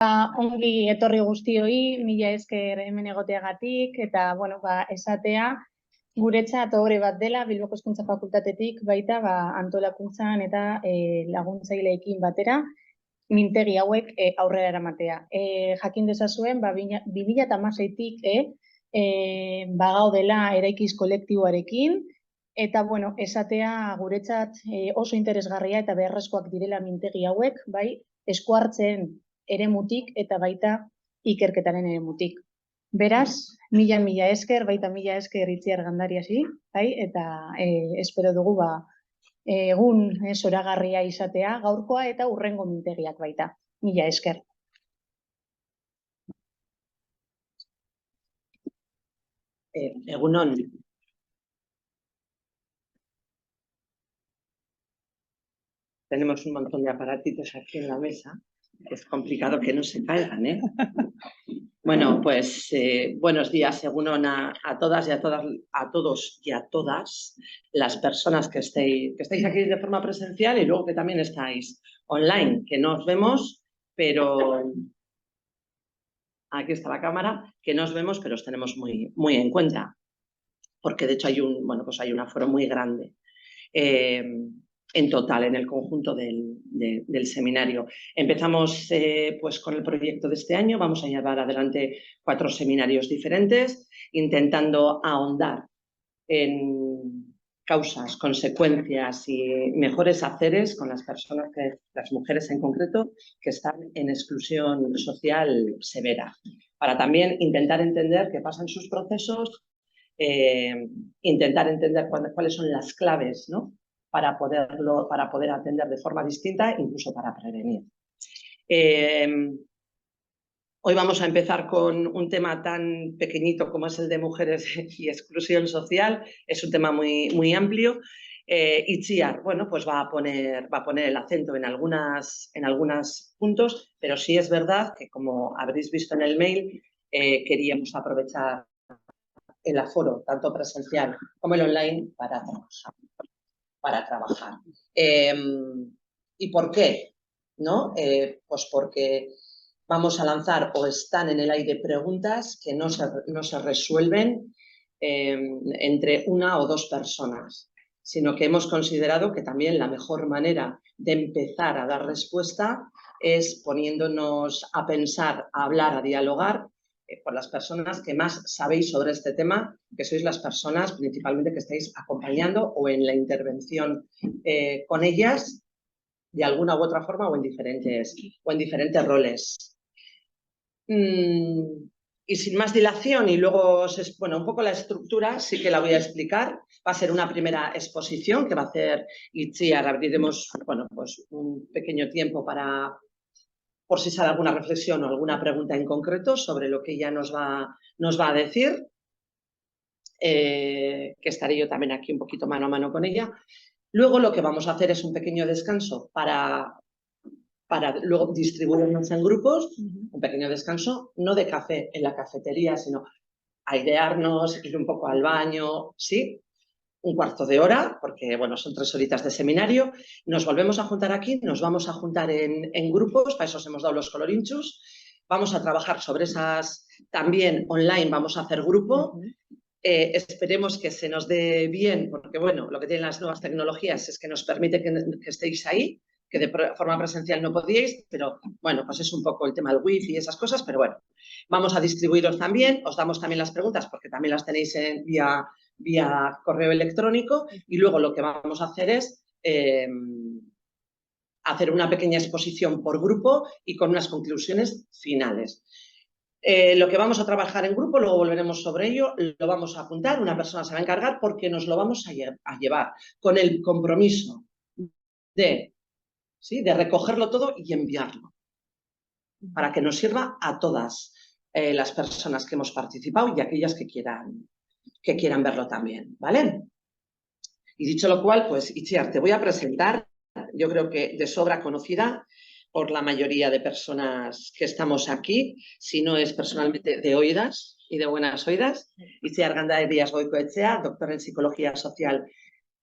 Ongi etorri guztioi, mila esker hemen egoteagatik, eta, bueno, esatea, guretzat ohore bat dela, Bilboko Hezkuntza Fakultatetik, baita, antolakuntzan eta laguntzaileekin batera, mintegi hauek aurrera eramatea. Jakin dezazuen, 2016-tik bagaudela eraikiz kolektiboarekin, eta, bueno, esatea guretzat oso interesgarria eta beharrezkoak direla mintegi hauek, bai, esku hartzen eremutik eta baita ikerketaren eremutik. Beraz, mila esker, baita mila esker Itziar Gandariasi, bai, eta espero dugu egun zoragarria izatea gaurkoa eta hurrengo mintegiak baita. Mila esker. Egunon. Tenemos un montón de aparatitos aquí en la mesa. Es complicado que no se caigan, ¿eh? Bueno, pues buenos días, egunon a todas y a todos y a todas las personas que estáis aquí de forma presencial y luego que también estáis online, que no os vemos, pero aquí está la cámara, que no os vemos, pero os tenemos muy en cuenta, porque de hecho hay un aforo muy grande. En total, en el conjunto del seminario. Empezamos pues con el proyecto de este año, vamos a llevar adelante 4 seminarios diferentes, intentando ahondar en causas, consecuencias y mejores haceres con las personas, las mujeres en concreto, que están en exclusión social severa, para también intentar entender qué pasa en sus procesos, intentar entender cuáles son las claves, ¿no?, para poder atender de forma distinta, incluso para prevenir. Hoy vamos a empezar con un tema tan pequeñito como es el de mujeres y exclusión social. Es un tema muy amplio. Itziar, bueno, pues va a poner el acento en algunos puntos, pero sí es verdad que, como habréis visto en el mail, queríamos aprovechar el aforo, tanto presencial como el online, para trabajar. ¿Y por qué? ¿No? Pues porque vamos a lanzar, o están en el aire, preguntas que no se resuelven entre una o dos personas, sino que hemos considerado que también la mejor manera de empezar a dar respuesta es poniéndonos a pensar, a hablar, a dialogar por las personas que más sabéis sobre este tema, que sois las personas principalmente que estáis acompañando o en la intervención con ellas de alguna u otra forma o en diferentes roles. Y sin más dilación, y luego, bueno, un poco la estructura sí que la voy a explicar. Va a ser una primera exposición que va a hacer Itziar. Abriremos, bueno, pues un pequeño tiempo por si sale alguna reflexión o alguna pregunta en concreto sobre lo que ella nos va a decir, que estaré yo también aquí un poquito mano a mano con ella. Luego lo que vamos a hacer es un pequeño descanso para luego distribuirnos en grupos, un pequeño descanso, no de café en la cafetería, sino airearnos, ir un poco al baño, ¿sí? Un cuarto de hora, porque bueno, son 3 horitas de seminario. Nos volvemos a juntar aquí, nos vamos a juntar en grupos, para eso os hemos dado los colorinchus. Vamos a trabajar sobre esas, también online vamos a hacer grupo. Esperemos que se nos dé bien, porque bueno, lo que tienen las nuevas tecnologías es que nos permite que estéis ahí, que de forma presencial no podíais, pero bueno, pues es un poco el tema del wifi y esas cosas, pero bueno, vamos a distribuiros también, os damos también las preguntas porque también las tenéis vía correo electrónico, y luego lo que vamos a hacer es hacer una pequeña exposición por grupo y con unas conclusiones finales. Lo que vamos a trabajar en grupo, luego volveremos sobre ello, lo vamos a apuntar, una persona se va a encargar porque nos lo vamos a llevar con el compromiso de recogerlo todo y enviarlo, para que nos sirva a todas las personas que hemos participado y aquellas que quieran verlo también, ¿vale? Y dicho lo cual, pues Itziar, te voy a presentar, yo creo que de sobra conocida por la mayoría de personas que estamos aquí, si no es personalmente de oídas y de buenas oídas. Itziar Gandarias Goikoetxea, doctora en Psicología Social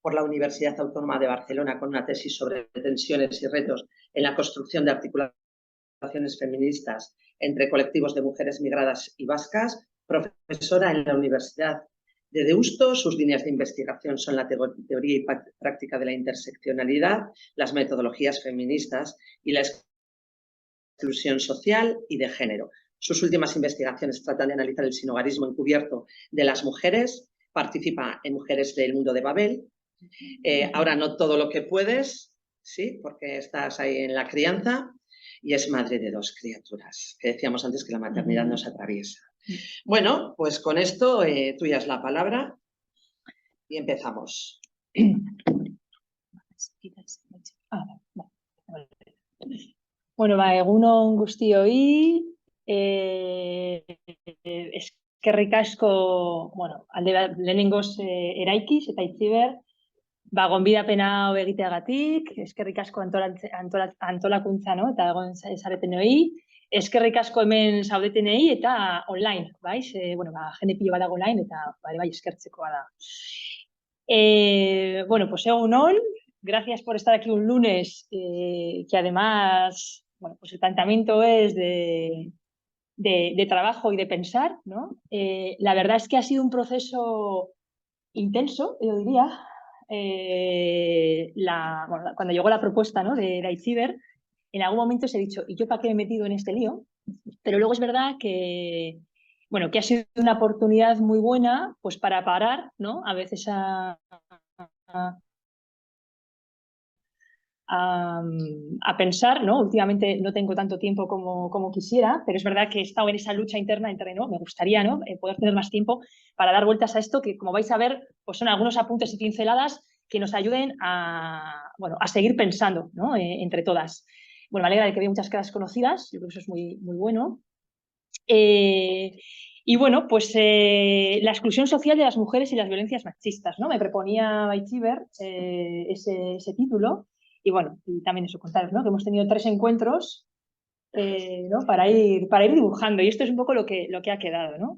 por la Universidad Autónoma de Barcelona, con una tesis sobre tensiones y retos en la construcción de articulaciones relaciones feministas entre colectivos de mujeres migradas y vascas, profesora en la Universidad de Deusto. Sus líneas de investigación son la teoría y práctica de la interseccionalidad, las metodologías feministas y la exclusión social y de género. Sus últimas investigaciones tratan de analizar el sinhogarismo encubierto de las mujeres. Participa en Mujeres del Mundo de Babel. Ahora no todo lo que puedes, sí, porque estás ahí en la crianza, y es madre de 2 criaturas, que decíamos antes que la maternidad nos atraviesa. Bueno, pues con esto tuya es la palabra y empezamos. Bueno, egunon guztioi, eskerrik asko, bueno, lehenengoz eraikiz eta Itziber, gonbidapena hau egiteagatik, eskerrik asko antolakuntza, no? Eta egon zaretenoi, eskerrik asko hemen zaudetenei eta online, bai? Bueno, jende pilo bat dago online eta bai eskertzekoa da. Bueno, pues egunon, gracias por estar aquí un lunes, que además, bueno, pues el planteamiento es de trabajo y de pensar, ¿no? La verdad es que ha sido un proceso intenso, yo diría. Bueno, cuando llegó la propuesta, ¿no?, de Itziber, en algún momento os he dicho, ¿y yo para qué me he metido en este lío? Pero luego es verdad que, bueno, que ha sido una oportunidad muy buena, pues para parar, ¿no?, a veces a pensar, ¿no? Últimamente no tengo tanto tiempo como quisiera, pero es verdad que he estado en esa lucha interna entre, ¿no?, me gustaría, ¿no?, poder tener más tiempo para dar vueltas a esto, que como vais a ver, pues son algunos apuntes y pinceladas que nos ayuden a, bueno, a seguir pensando, ¿no?, entre todas. Bueno, me alegra de que vea muchas caras conocidas, yo creo que eso es muy, muy bueno. Y bueno, pues la exclusión social de las mujeres y las violencias machistas, ¿no? Me proponía Itziber ese título. Y bueno, y también eso, contaros, ¿no?, que hemos tenido 3 encuentros, ¿no?, para ir dibujando, y esto es un poco lo que ha quedado, ¿no?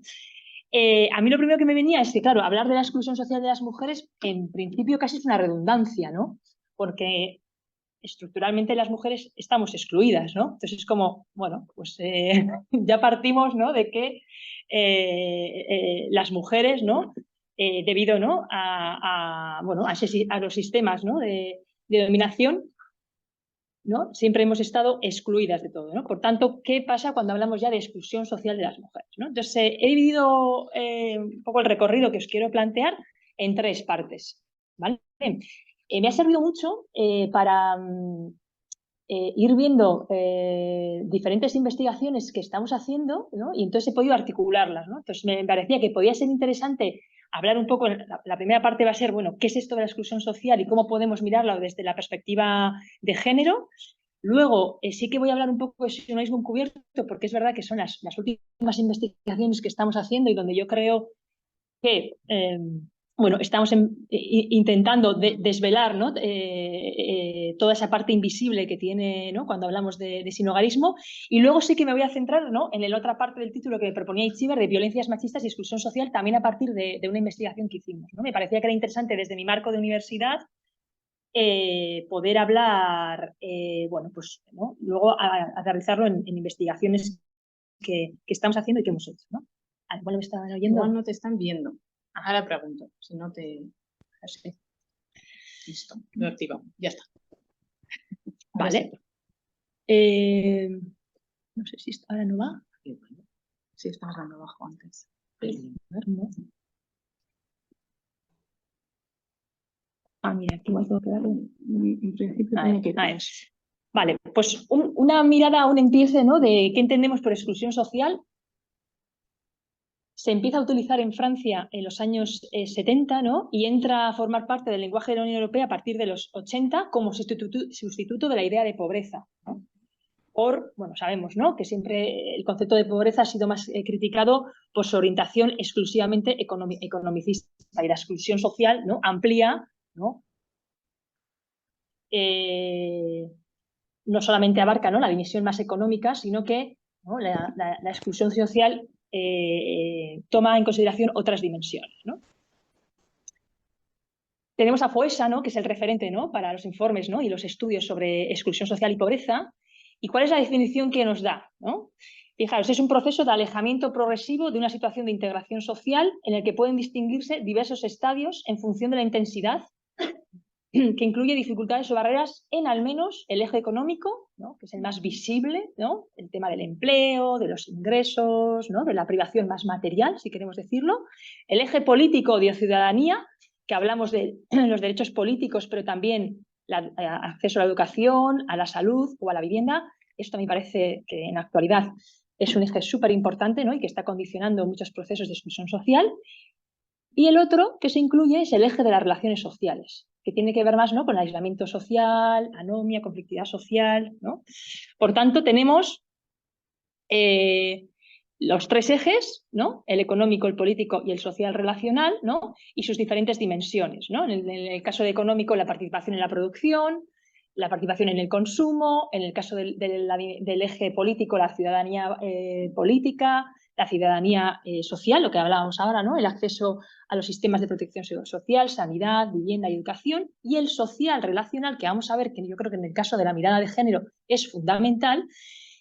A mí lo primero que me venía es que, claro, hablar de la exclusión social de las mujeres, en principio casi es una redundancia, ¿no? Porque estructuralmente las mujeres estamos excluidas, ¿no? Entonces es como, bueno, pues ya partimos, ¿no?, de que las mujeres, ¿no?, debido, ¿no?, bueno, a los sistemas, ¿no?, de dominación, ¿no?, siempre hemos estado excluidas de todo, ¿no? Por tanto, ¿qué pasa cuando hablamos ya de exclusión social de las mujeres, ¿no? Entonces, he dividido un poco el recorrido que os quiero plantear en 3 partes, ¿vale? Me ha servido mucho para ir viendo diferentes investigaciones que estamos haciendo, ¿no?, y entonces he podido articularlas, ¿no? Entonces, me parecía que podía ser interesante hablar un poco, la primera parte va a ser, bueno, ¿qué es esto de la exclusión social y cómo podemos mirarlo desde la perspectiva de género? Luego, sí que voy a hablar un poco de sinhogarismo encubierto, porque es verdad que son las últimas investigaciones que estamos haciendo y donde yo creo que, bueno, estamos intentando desvelar, ¿no?, toda esa parte invisible que tiene, ¿no?, cuando hablamos de sinhogarismo. Y luego sí que me voy a centrar, ¿no?, en la otra parte del título que me proponía Itziber, de violencias machistas y exclusión social, también a partir de una investigación que hicimos, ¿no? Me parecía que era interesante desde mi marco de universidad poder hablar, bueno, pues, ¿no?, luego aterrizarlo en investigaciones que estamos haciendo y que hemos hecho, ¿no? Igual me estaban oyendo. Igual no te están viendo. Ahora pregunto, si no te... Así. Listo, lo activamos, ya está. Vale. No sé si ahora no va. Sí, estabas dando abajo antes. A ver, no. Mira, aquí igual tengo que darle. En principio tiene que... Vale, pues una mirada, un empiece, ¿no?, de qué entendemos por exclusión social. Se empieza a utilizar en Francia en los años 70, ¿no?, y entra a formar parte del lenguaje de la Unión Europea a partir de los 80 como sustituto de la idea de pobreza, ¿no? Bueno, sabemos, ¿no?, que siempre el concepto de pobreza ha sido más criticado por su orientación exclusivamente economicista, y la exclusión social, ¿no?, amplía, ¿no?, no solamente abarca, ¿no?, la dimensión más económica, sino que, ¿no?, la exclusión social toma en consideración otras dimensiones, ¿no? Tenemos a Foessa, ¿no?, que es el referente, ¿no?, para los informes, ¿no?, y los estudios sobre exclusión social y pobreza, ¿Y cuál es la definición que nos da, ¿no? Fijaros, es un proceso de alejamiento progresivo de una situación de integración social en el que pueden distinguirse diversos estadios en función de la intensidad, que incluye dificultades o barreras en al menos el eje económico, ¿no? Que es el más visible, ¿no? El tema del empleo, de los ingresos, ¿no? De la privación más material, si queremos decirlo. El eje político de ciudadanía, que hablamos de los derechos políticos, pero también acceso a la educación, a la salud o a la vivienda. Esto me parece que en la actualidad es un eje súper importante, ¿no? Y que está condicionando muchos procesos de exclusión social. Y el otro que se incluye es el eje de las relaciones sociales, que tiene que ver más, ¿no? Con el aislamiento social, anomia, conflictividad social, ¿no? Por tanto, tenemos los tres ejes, ¿no? El económico, el político y el social relacional, ¿no? Y sus diferentes dimensiones, ¿no? En el caso de económico, la participación en la producción, la participación en el consumo, en el caso del eje político, la ciudadanía política, la ciudadanía social, lo que hablábamos ahora, ¿no? El acceso a los sistemas de protección social, sanidad, vivienda y educación, y el social relacional, que vamos a ver que yo creo que en el caso de la mirada de género es fundamental,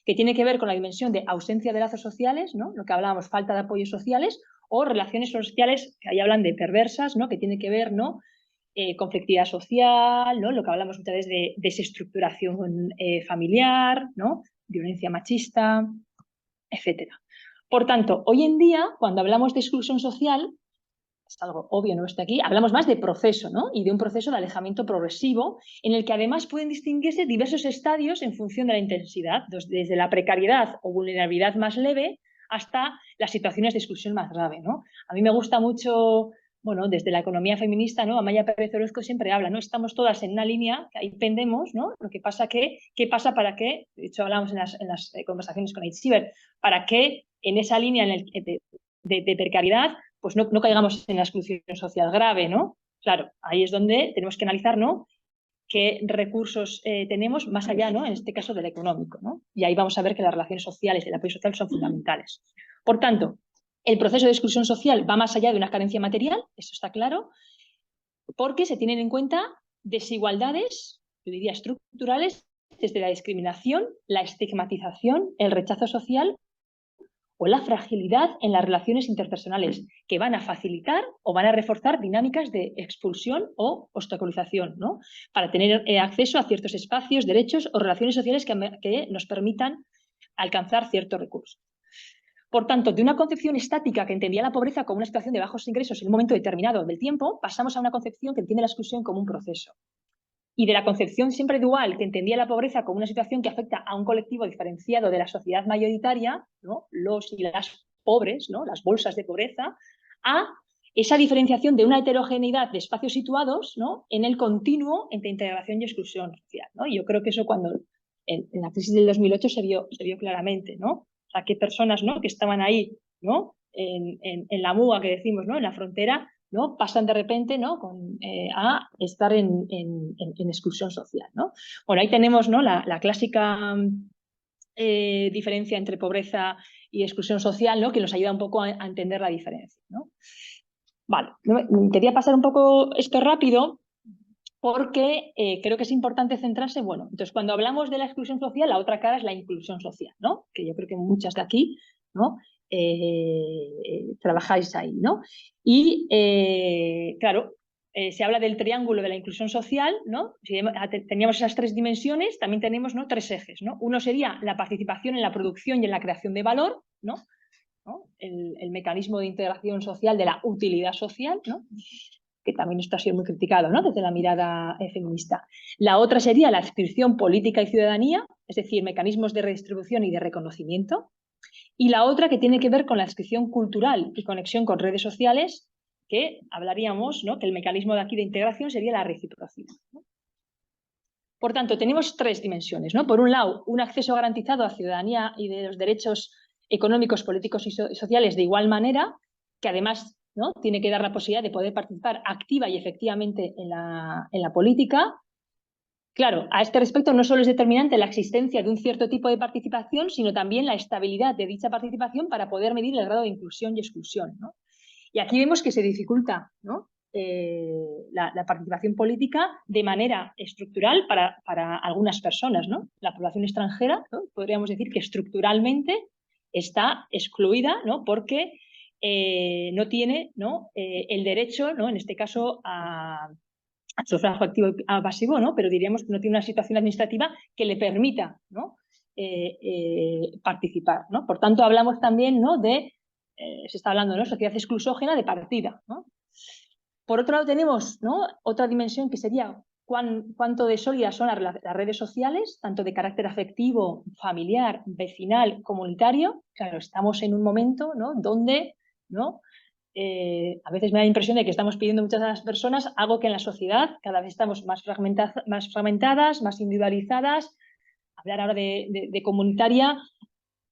que tiene que ver con la dimensión de ausencia de lazos sociales, ¿no? Lo que hablábamos, falta de apoyos sociales, o relaciones sociales, que ahí hablan de perversas, ¿no? Que tiene que ver, ¿no? Conflictividad social, ¿no? Lo que hablamos muchas veces de desestructuración familiar, ¿no? Violencia machista, etcétera. Por tanto, hoy en día, cuando hablamos de exclusión social, es algo obvio, no está aquí, hablamos más de proceso, ¿no? Y de un proceso de alejamiento progresivo en el que además pueden distinguirse diversos estadios en función de la intensidad, desde la precariedad o vulnerabilidad más leve hasta las situaciones de exclusión más grave, ¿no? A mí me gusta mucho, bueno, desde la economía feminista, ¿no? Amaya Pérez Orozco siempre habla, ¿no? Estamos todas en una línea, que ahí pendemos, ¿no? Lo que pasa ¿qué pasa para que, de hecho hablamos en las conversaciones con Aitziber, para que en esa línea de precariedad pues no caigamos en la exclusión social grave, ¿no? Claro, ahí es donde tenemos que analizar, ¿no? Qué recursos tenemos más allá, ¿no? En este caso del económico, ¿no? Y ahí vamos a ver que las relaciones sociales y el apoyo social son fundamentales. Por tanto, el proceso de exclusión social va más allá de una carencia material, eso está claro, porque se tienen en cuenta desigualdades, yo diría estructurales, desde la discriminación, la estigmatización, el rechazo social o la fragilidad en las relaciones interpersonales, que van a facilitar o van a reforzar dinámicas de expulsión o obstaculización, ¿no? Para tener acceso a ciertos espacios, derechos o relaciones sociales que nos permitan alcanzar ciertos recursos. Por tanto, de una concepción estática que entendía la pobreza como una situación de bajos ingresos en un momento determinado del tiempo, pasamos a una concepción que entiende la exclusión como un proceso. Y de la concepción siempre dual, que entendía la pobreza como una situación que afecta a un colectivo diferenciado de la sociedad mayoritaria, ¿no? Los y las pobres, ¿no? Las bolsas de pobreza, a esa diferenciación de una heterogeneidad de espacios situados, ¿no? En el continuo entre integración y exclusión social, ¿no? Y yo creo que eso cuando en la crisis del 2008 se vio claramente, ¿no? O sea, que personas, ¿no? Que estaban ahí, ¿no? En la muga que decimos, ¿no? En la frontera, ¿no? Pasan de repente, ¿no? A estar en exclusión social, ¿no? Bueno, ahí tenemos, ¿no? la clásica diferencia entre pobreza y exclusión social, ¿no? Que nos ayuda un poco a entender la diferencia, ¿no? Vale, quería pasar un poco esto rápido porque creo que es importante centrarse, bueno, entonces cuando hablamos de la exclusión social, la otra cara es la inclusión social, ¿no? Que yo creo que muchas de aquí, ¿no? Trabajáis ahí, ¿no? Y, claro, se habla del triángulo de la inclusión social, ¿no? Si teníamos esas tres dimensiones, también tenemos, ¿no? Tres ejes, ¿no? Uno sería la participación en la producción y en la creación de valor, ¿no? El mecanismo de integración social de la utilidad social, ¿no? Que también esto ha sido muy criticado, ¿no? Desde la mirada feminista. La otra sería la adscripción política y ciudadanía, es decir, mecanismos de redistribución y de reconocimiento. Y la otra que tiene que ver con la adscripción cultural y conexión con redes sociales, que hablaríamos, ¿no? Que el mecanismo de aquí de integración sería la reciprocidad, ¿no? Por tanto, tenemos tres dimensiones, ¿no? Por un lado, un acceso garantizado a ciudadanía y de los derechos económicos, políticos y sociales de igual manera, que además, ¿no? Tiene que dar la posibilidad de poder participar activa y efectivamente en la política. Claro, a este respecto no solo es determinante la existencia de un cierto tipo de participación, sino también la estabilidad de dicha participación para poder medir el grado de inclusión y exclusión, ¿no? Y aquí vemos que se dificulta, ¿no? la participación política de manera estructural para algunas personas, ¿no? La población extranjera, ¿no? Podríamos decir que estructuralmente está excluida, ¿no? Porque no tiene, ¿no? El derecho, ¿no? En este caso, al sufragio activo y pasivo, ¿no? Pero diríamos que no tiene una situación administrativa que le permita, ¿no? Participar, ¿no? Por tanto, hablamos también, ¿no? De, se está hablando, ¿no? Sociedad exclusógena de partida, ¿no? Por otro lado tenemos, ¿no? Otra dimensión que sería cuánto de sólidas son las redes sociales, tanto de carácter afectivo, familiar, vecinal, comunitario. Claro, estamos en un momento, ¿no? Donde, ¿no? A veces me da la impresión de que estamos pidiendo muchas a las personas algo que en la sociedad cada vez estamos más fragmentadas, más individualizadas. Hablar ahora de comunitaria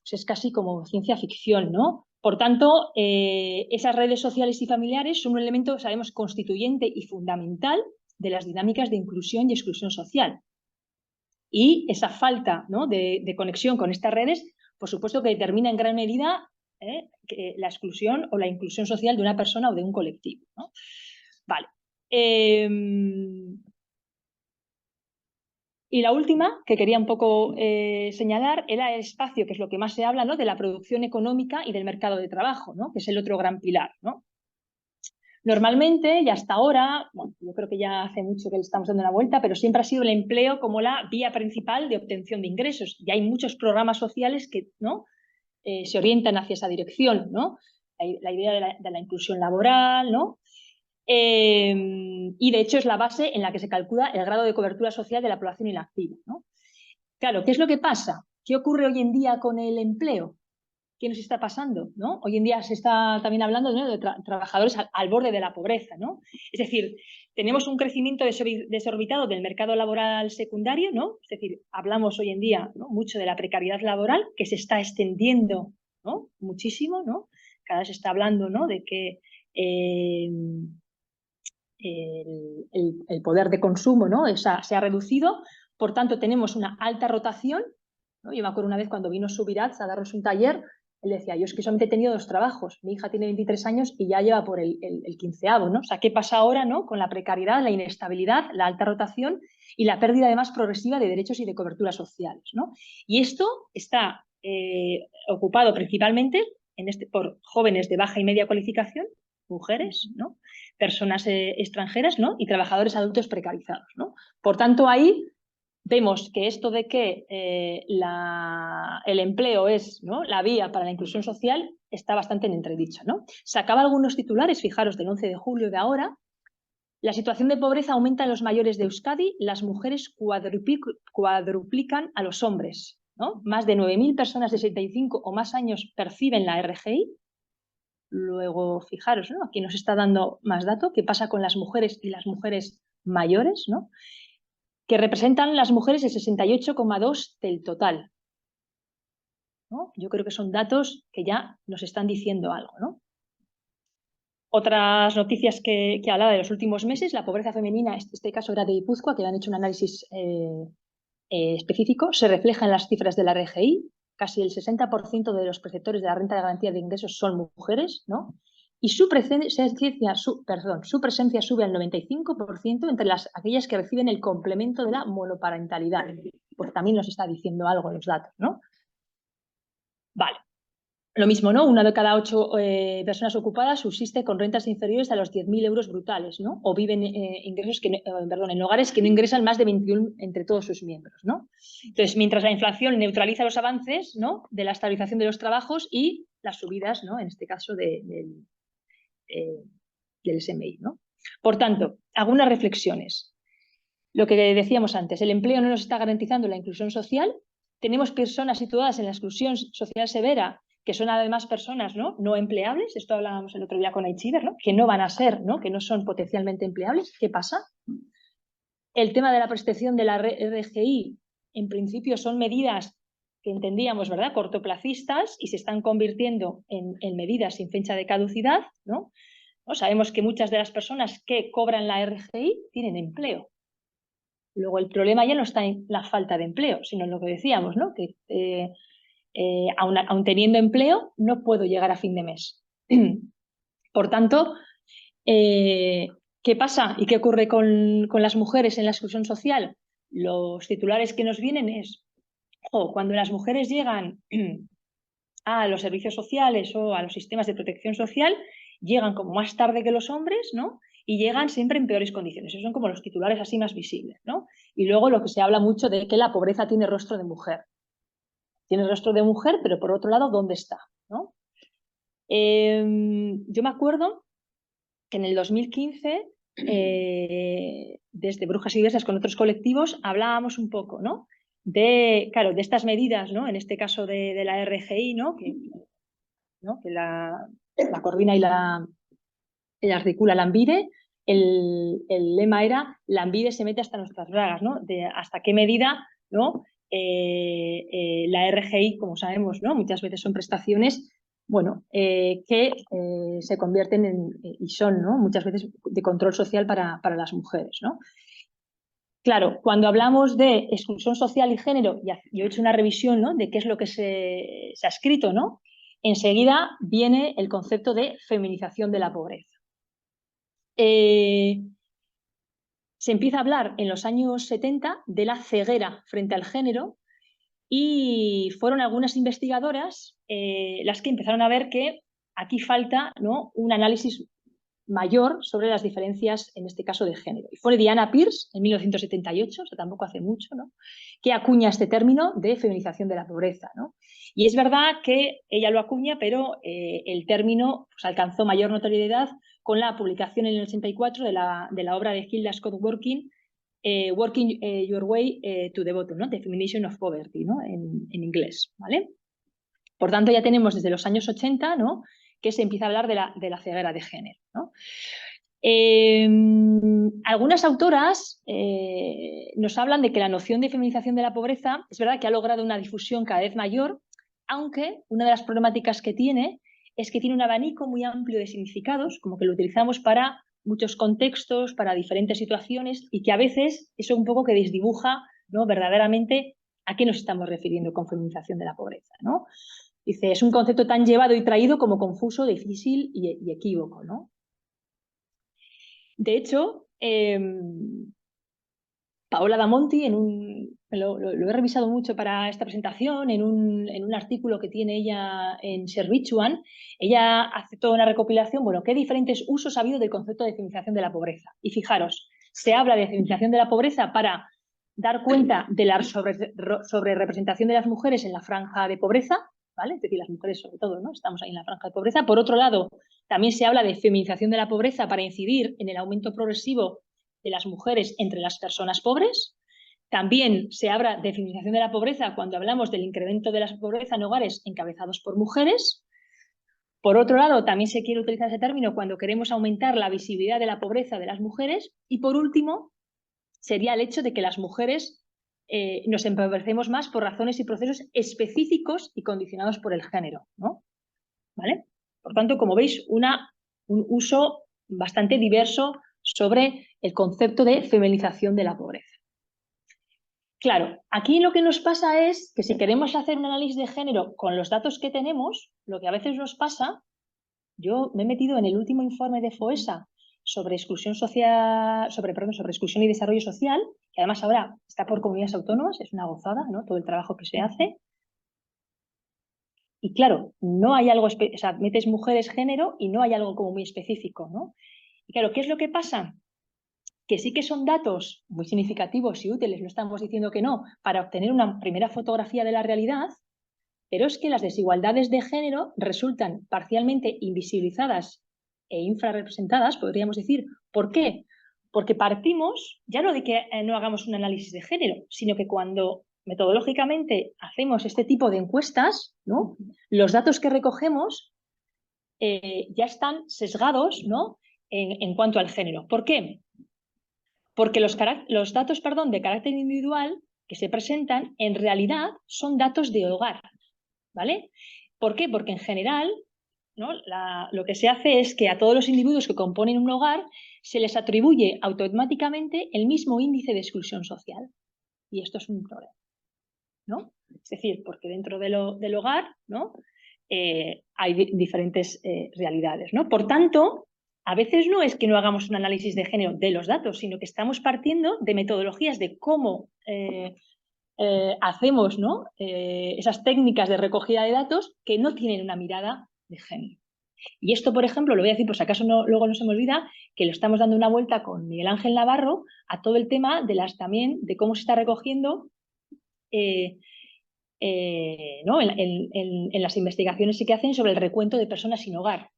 pues es casi como ciencia ficción, ¿no? Por tanto, esas redes sociales y familiares son un elemento, sabemos, constituyente y fundamental de las dinámicas de inclusión y exclusión social. Y esa falta, ¿no? de conexión con estas redes, por supuesto que determina en gran medida la exclusión o la inclusión social de una persona o de un colectivo, ¿no? Vale. Y la última, que quería un poco señalar, era el espacio, que es lo que más se habla, ¿no? De la producción económica y del mercado de trabajo, ¿no? Que es el otro gran pilar, ¿no? Normalmente, y hasta ahora, bueno, yo creo que ya hace mucho que le estamos dando una vuelta, pero siempre ha sido el empleo como la vía principal de obtención de ingresos. Y hay muchos programas sociales que, ¿no? Se orientan hacia esa dirección, ¿no? La idea de la inclusión laboral, ¿no? Y de hecho es la base en la que se calcula el grado de cobertura social de la población inactiva, ¿no? Claro, ¿qué es lo que pasa? ¿Qué ocurre hoy en día con el empleo? ¿Qué nos está pasando? ¿No? Hoy en día se está también hablando, ¿no? de trabajadores al borde de la pobreza, ¿no? Es decir, tenemos un crecimiento desorbitado del mercado laboral secundario, ¿no? Es decir, hablamos hoy en día, ¿no? mucho de la precariedad laboral que se está extendiendo, ¿no? Muchísimo, ¿no? Cada vez se está hablando, ¿no? de que el poder de consumo, ¿no? se ha reducido, por tanto tenemos una alta rotación, ¿no? Yo me acuerdo una vez cuando vino Subirats a darnos un taller, él decía, yo es que solamente he tenido 2 trabajos, mi hija tiene 23 años y ya lleva por el 15º, ¿no? O sea, ¿qué pasa ahora, ¿no? Con la precariedad, la inestabilidad, la alta rotación y la pérdida además progresiva de derechos y de coberturas sociales, ¿no? Y esto está ocupado principalmente por jóvenes de baja y media cualificación, mujeres, ¿no? Personas extranjeras, ¿no? Y trabajadores adultos precarizados, ¿no? Por tanto, ahí vemos que esto de que el empleo es, ¿no? la vía para la inclusión social está bastante en entredicho, ¿no? Sacaba algunos titulares, fijaros, del 11 de julio de ahora. La situación de pobreza aumenta en los mayores de Euskadi, las mujeres cuadruplican a los hombres, ¿no? Más de 9.000 personas de 65 o más años perciben la RGI. Luego, fijaros, ¿no? Aquí nos está dando más dato, qué pasa con las mujeres y las mujeres mayores, ¿no? Que representan las mujeres el 68,2% del total, ¿no? Yo creo que son datos que ya nos están diciendo algo, ¿no? Otras noticias que hablaba de los últimos meses, la pobreza femenina, este caso era de Guipúzcoa, que han hecho un análisis específico, se refleja en las cifras de la RGI. Casi el 60% de los perceptores de la renta de garantía de ingresos son mujeres, ¿no? Y su presencia sube al 95% entre aquellas que reciben el complemento de la monoparentalidad. Pues también nos está diciendo algo los datos, ¿no? Vale. Lo mismo, ¿no? 1 de cada 8 personas ocupadas subsiste con rentas inferiores a los 10.000 euros brutales, ¿no? O viven en hogares que no ingresan más de 21 entre todos sus miembros, ¿no? Entonces, mientras la inflación neutraliza los avances, ¿no? de la estabilización de los trabajos y las subidas, ¿no? En este caso del SMI, ¿no? Por tanto, algunas reflexiones. Lo que decíamos antes, el empleo no nos está garantizando la inclusión social. Tenemos personas situadas en la exclusión social severa que son además personas no empleables. Esto hablábamos el otro día con Aichiber, ¿no? Que no van a ser, ¿no? Que no son potencialmente empleables. ¿Qué pasa? El tema de la prestación de la RGI, en principio son medidas que entendíamos, ¿verdad?, cortoplacistas y se están convirtiendo en medidas sin fecha de caducidad, ¿no? Sabemos que muchas de las personas que cobran la RGI tienen empleo. Luego el problema ya no está en la falta de empleo, sino en lo que decíamos, ¿no? Que aun teniendo empleo no puedo llegar a fin de mes. Por tanto, ¿Qué pasa y qué ocurre con las mujeres en la exclusión social? Los titulares que nos vienen es, cuando las mujeres llegan a los servicios sociales o a los sistemas de protección social, llegan como más tarde que los hombres, ¿no? Y llegan siempre en peores condiciones. Esos son como los titulares así más visibles, ¿no? Y luego lo que se habla mucho de que la pobreza tiene rostro de mujer. Tiene rostro de mujer, pero por otro lado, ¿dónde está? ¿No? Yo me acuerdo que en el 2015, desde Brujas y Diversas con otros colectivos, hablábamos un poco, ¿no? Claro, de estas medidas, ¿no? En este caso de la RGI, ¿no? Que la coordina y la articula Lanbide. El lema era: Lanbide se mete hasta nuestras bragas, ¿no? De hasta qué medida, ¿no? La RGI, como sabemos, ¿no? Muchas veces son prestaciones, bueno, que se convierten y son, ¿no? Muchas veces de control social para las mujeres, ¿no? Claro, cuando hablamos de exclusión social y género, yo he hecho una revisión, ¿no? De qué es lo que se ha escrito, ¿no? Enseguida viene el concepto de feminización de la pobreza. Se empieza a hablar en los años 70 de la ceguera frente al género, y fueron algunas investigadoras las que empezaron a ver que aquí falta, ¿no? Un análisis mayor sobre las diferencias, en este caso, de género. Y fue Diana Pierce, en 1978, o sea, tampoco hace mucho, ¿no? Que acuña este término de feminización de la pobreza, ¿no? Y es verdad que ella lo acuña, pero el término pues, alcanzó mayor notoriedad con la publicación en el 84 de la obra de Hilda Scott Working Your Way to the Bottom, ¿no? The Feminization of Poverty, ¿no? En inglés, ¿vale? Por tanto, ya tenemos desde los años 80, ¿no? Que se empieza a hablar de la ceguera de género, ¿no? Algunas autoras nos hablan de que la noción de feminización de la pobreza es verdad que ha logrado una difusión cada vez mayor, aunque una de las problemáticas que tiene es que tiene un abanico muy amplio de significados, como que lo utilizamos para muchos contextos, para diferentes situaciones, y que a veces eso un poco que desdibuja, ¿no? Verdaderamente a qué nos estamos refiriendo con feminización de la pobreza, ¿no? Dice, es un concepto tan llevado y traído como confuso, difícil y equívoco, ¿no? De hecho, Paola Da Monti, lo he revisado mucho para esta presentación, en un artículo que tiene ella en Servituan, ella hace toda una recopilación, bueno, qué diferentes usos ha habido del concepto de feminización de la pobreza. Y fijaros, se habla de feminización de la pobreza para dar cuenta de la sobrerepresentación de las mujeres en la franja de pobreza, ¿vale? Es decir, las mujeres sobre todo, ¿no? Estamos ahí en la franja de pobreza. Por otro lado, también se habla de feminización de la pobreza para incidir en el aumento progresivo de las mujeres entre las personas pobres. También se habla de feminización de la pobreza cuando hablamos del incremento de la pobreza en hogares encabezados por mujeres. Por otro lado, también se quiere utilizar ese término cuando queremos aumentar la visibilidad de la pobreza de las mujeres. Y por último, sería el hecho de que las mujeres nos empobrecemos más por razones y procesos específicos y condicionados por el género, ¿no? ¿Vale? Por tanto, como veis, un uso bastante diverso sobre el concepto de feminización de la pobreza. Claro, aquí lo que nos pasa es que si queremos hacer un análisis de género con los datos que tenemos, lo que a veces nos pasa, yo me he metido en el último informe de FOESA sobre exclusión social, sobre exclusión y desarrollo social, que además ahora está por comunidades autónomas, es una gozada, ¿no? Todo el trabajo que se hace. Y claro, no hay algo, o sea, metes mujeres, género y no hay algo como muy específico, ¿no? Y claro, ¿qué es lo que pasa? Que sí que son datos muy significativos y útiles, no estamos diciendo que no, para obtener una primera fotografía de la realidad, pero es que las desigualdades de género resultan parcialmente invisibilizadas e infrarrepresentadas, podríamos decir. ¿Por qué? Porque partimos, ya no de que no hagamos un análisis de género, sino que cuando metodológicamente hacemos este tipo de encuestas, ¿no? Los datos que recogemos ya están sesgados, ¿no? en cuanto al género. ¿Por qué? Porque los datos de carácter individual que se presentan en realidad son datos de hogar, ¿vale? ¿Por qué? Porque en general, ¿no? Lo que se hace es que a todos los individuos que componen un hogar se les atribuye automáticamente el mismo índice de exclusión social. Y esto es un problema, ¿no? Es decir, porque dentro del hogar, ¿no? Hay diferentes realidades, ¿no? Por tanto, a veces no es que no hagamos un análisis de género de los datos, sino que estamos partiendo de metodologías de cómo hacemos, ¿no? Esas técnicas de recogida de datos que no tienen una mirada de género. Y esto, por ejemplo, lo voy a decir por si acaso luego no se me olvida, que lo estamos dando una vuelta con Miguel Ángel Navarro a todo el tema también de cómo se está recogiendo ¿no? en las investigaciones que hacen sobre el recuento de personas sin hogar,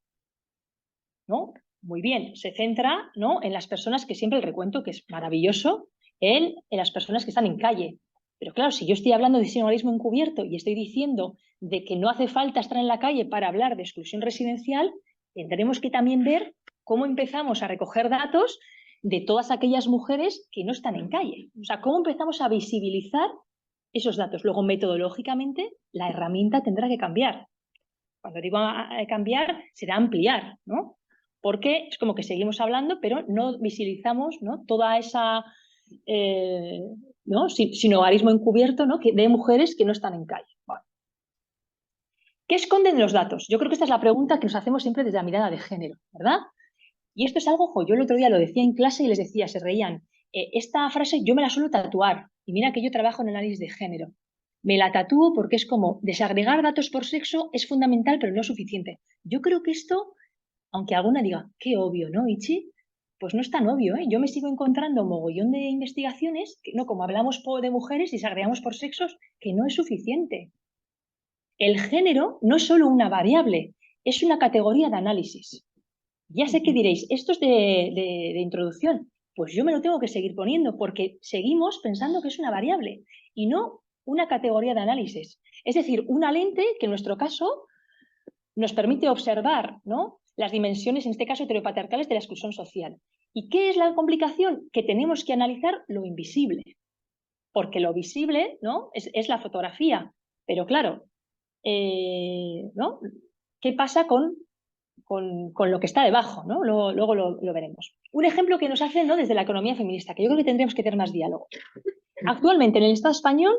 ¿no? Muy bien, se centra, ¿no? en las personas que siempre el recuento, que es maravilloso, en las personas que están en calle. Pero claro, si yo estoy hablando de sinhogarismo encubierto y estoy diciendo de que no hace falta estar en la calle para hablar de exclusión residencial, tendremos que también ver cómo empezamos a recoger datos de todas aquellas mujeres que no están en calle. O sea, cómo empezamos a visibilizar esos datos. Luego, metodológicamente, la herramienta tendrá que cambiar. Cuando digo cambiar, será ampliar, ¿no? Porque es como que seguimos hablando, pero no visibilizamos, ¿no? Toda esa ¿no? Sinhogarismo encubierto, ¿no? de mujeres que no están en calle. Bueno. ¿Qué esconden los datos? Yo creo que esta es la pregunta que nos hacemos siempre desde la mirada de género, ¿verdad? Y esto es algo, yo el otro día lo decía en clase y les decía, se reían, esta frase yo me la suelo tatuar, y mira que yo trabajo en análisis de género. Me la tatúo porque es como desagregar datos por sexo es fundamental, pero no es suficiente. Yo creo que esto, aunque alguna diga, qué obvio, ¿no, Ichi? Pues no es tan obvio, ¿eh? Yo me sigo encontrando un mogollón de investigaciones, que no, como hablamos de mujeres y desagregamos por sexos, que no es suficiente. El género no es solo una variable, es una categoría de análisis. Ya sé que diréis, esto es de introducción. Pues yo me lo tengo que seguir poniendo porque seguimos pensando que es una variable y no una categoría de análisis. Es decir, una lente que en nuestro caso nos permite observar, ¿no? Las dimensiones, en este caso heteropatriarcales, de la exclusión social. ¿Y qué es la complicación? Que tenemos que analizar lo invisible. Porque lo visible, ¿no? es la fotografía. Pero claro, ¿no? ¿Qué pasa con lo que está debajo, ¿no? Luego lo veremos. Un ejemplo que nos hacen, ¿no? Desde la economía feminista, que yo creo que tendríamos que tener más diálogo. Actualmente en el Estado español,